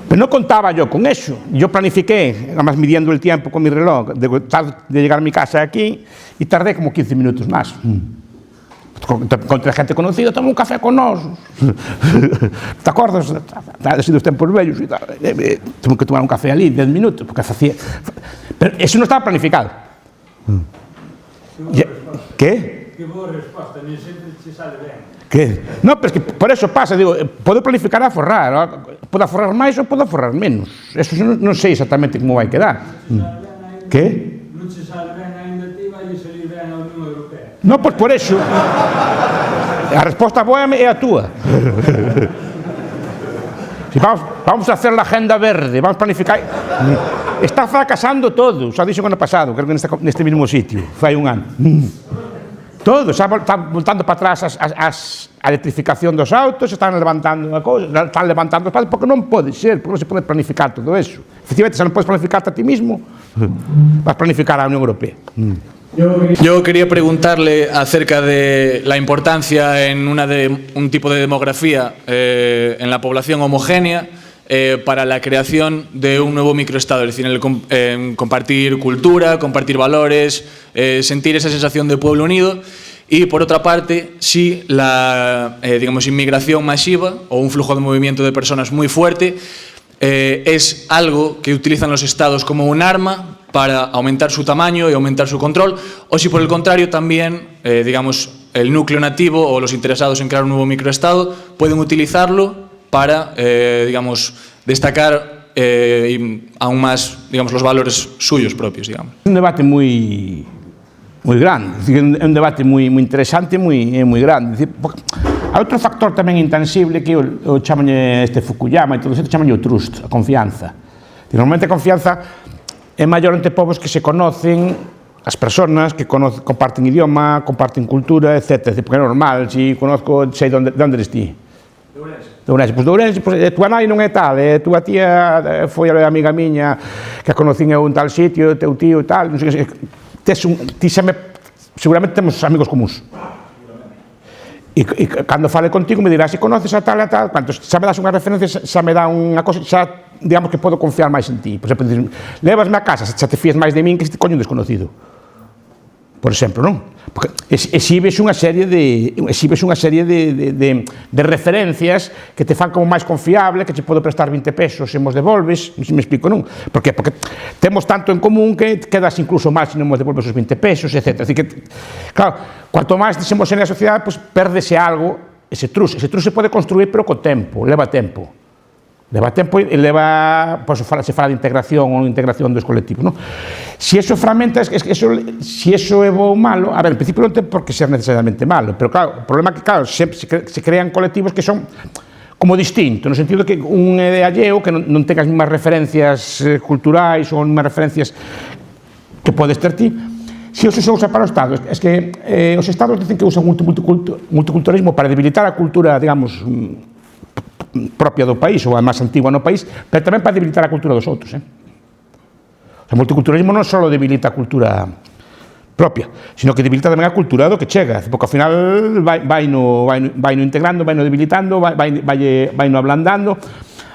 Pero non contaba yo con eso. Yo planifiqué, además midiendo el tiempo con mi reloj, de llegar a mi casa aquí, y tardé como 15 minutos más. Contra gente conocida, toma un café con nós. ¿Te acordas? Ha sido los tiempos bellos y tal. Tengo que tomar un café allí, 10 minutos, porque hacía... Pero eso no estaba planificado. ¿Qué? Que boa resposta, ni sempre te sale ben. Que? No, pero es que por eso pasa, digo, podo planificar a forrar, podo aforrar máis ou podo aforrar menos. Eso non sei exactamente como vai quedar. Que? Non se sale ben ainda ti, vai salir ben a Unión Europea. No, pois por eso. A resposta boa é a túa. Si vamos a hacer la agenda verde, vamos a planificar... Está fracasando todo, xa dixo o ano pasado, creo que neste mismo sitio, fai un ano. Todo, xa están voltando para atrás a electrificación dos autos, están levantando unha cousa, están levantando os padres, porque non pode ser, porque non se pode planificar todo eso. Efectivamente, se non podes planificarte a ti mismo, vas a planificar a Unión Europea. Yo quería preguntarle acerca de la importancia en un tipo de demografía en la población homogénea para la creación de un nuevo microestado, es decir, compartir cultura, compartir valores, sentir esa sensación de pueblo unido. Y por otra parte, si la inmigración masiva o un flujo de movimiento de personas muy fuerte es algo que utilizan los estados como un arma para aumentar su tamaño y aumentar su control, o si por el contrario también, el núcleo nativo o los interesados en crear un nuevo microestado pueden utilizarlo para, destacar aún más, los valores suyos propios, digamos. Un debate moi grande, é un debate moi interesante e moi grande. Há outro factor tamén intangible que eu chamalle Fukuyama e todo isto, chamalle o trust, a confianza. Normalmente a confianza é maior entre povos que se conocen, as persoas que comparten idioma, comparten cultura, etc. Porque é normal, se conozco, sei de onde eres ti. De Ourense. Pois de Ourense, tua nai non é tal, tua tía foi a amiga miña que a conocín eu en tal sitio, teu tío e tal, non sei que, seguramente temos amigos comuns. E cando fale contigo me dirás, se conoces a tal e a tal, xa me das unha referencia, xa me dá unha cosa, xa digamos que podo confiar máis en ti. Por exemplo, levasme a casa, xa te fías máis de min que este coño un desconocido. Por exemplo, non? Porque exhibes unha serie de referencias que te fan como máis confiable, que te podo prestar 20 pesos e mos devolves, non sei se me explico, non? Por qué? Porque temos tanto en común que quedas incluso máis se non mos devolves os 20 pesos, etc. Así que, claro, cuanto máis dixemos en a sociedade, pues perdese algo, ese trust se pode construir, pero co tempo, leva tempo. Leva tempo e leva, se fala de integración ou integración dos colectivos, non? Se eso fragmenta, se eso é bo ou malo, a ver, en principio non ten por que ser necesariamente malo, pero claro, o problema é que, claro, se crean colectivos que son como distintos, no sentido que un é de alleo, que non ten as mesmas referencias culturais ou as mesmas referencias que podes ter ti. Se eso se usa para o Estado, é que os Estados dicen que usan multiculturalismo para debilitar a cultura, digamos, propia do país ou a máis antigua no país, pero tamén para debilitar a cultura dos outros. O multiculturalismo non só debilita a cultura propia, sino que debilita tamén a cultura do que chega, porque ao final vai no integrando, vai no debilitando, vai no ablandando,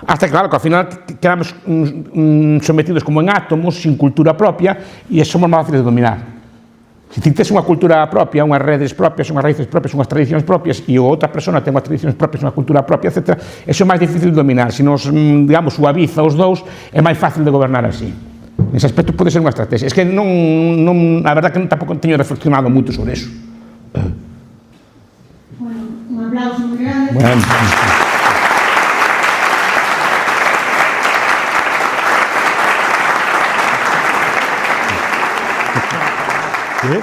hasta que, claro, que ao final quedamos sometidos como en átomos, sin cultura propia, e somos máis fáciles de dominar. Se ti tes unha cultura propia, unhas redes propias, unhas raíces propias, unhas tradicións propias, e outra persona ten unhas tradicións propias, unha cultura propia, etc., eso é máis difícil de dominar. Se nos, suaviza os dous, é máis fácil de gobernar así. Nese aspecto pode ser unha estrategia. É que a verdad que tampouco teño reflexionado moito sobre eso. Bueno, un aplauso moi grande. Bueno. ¿Sí?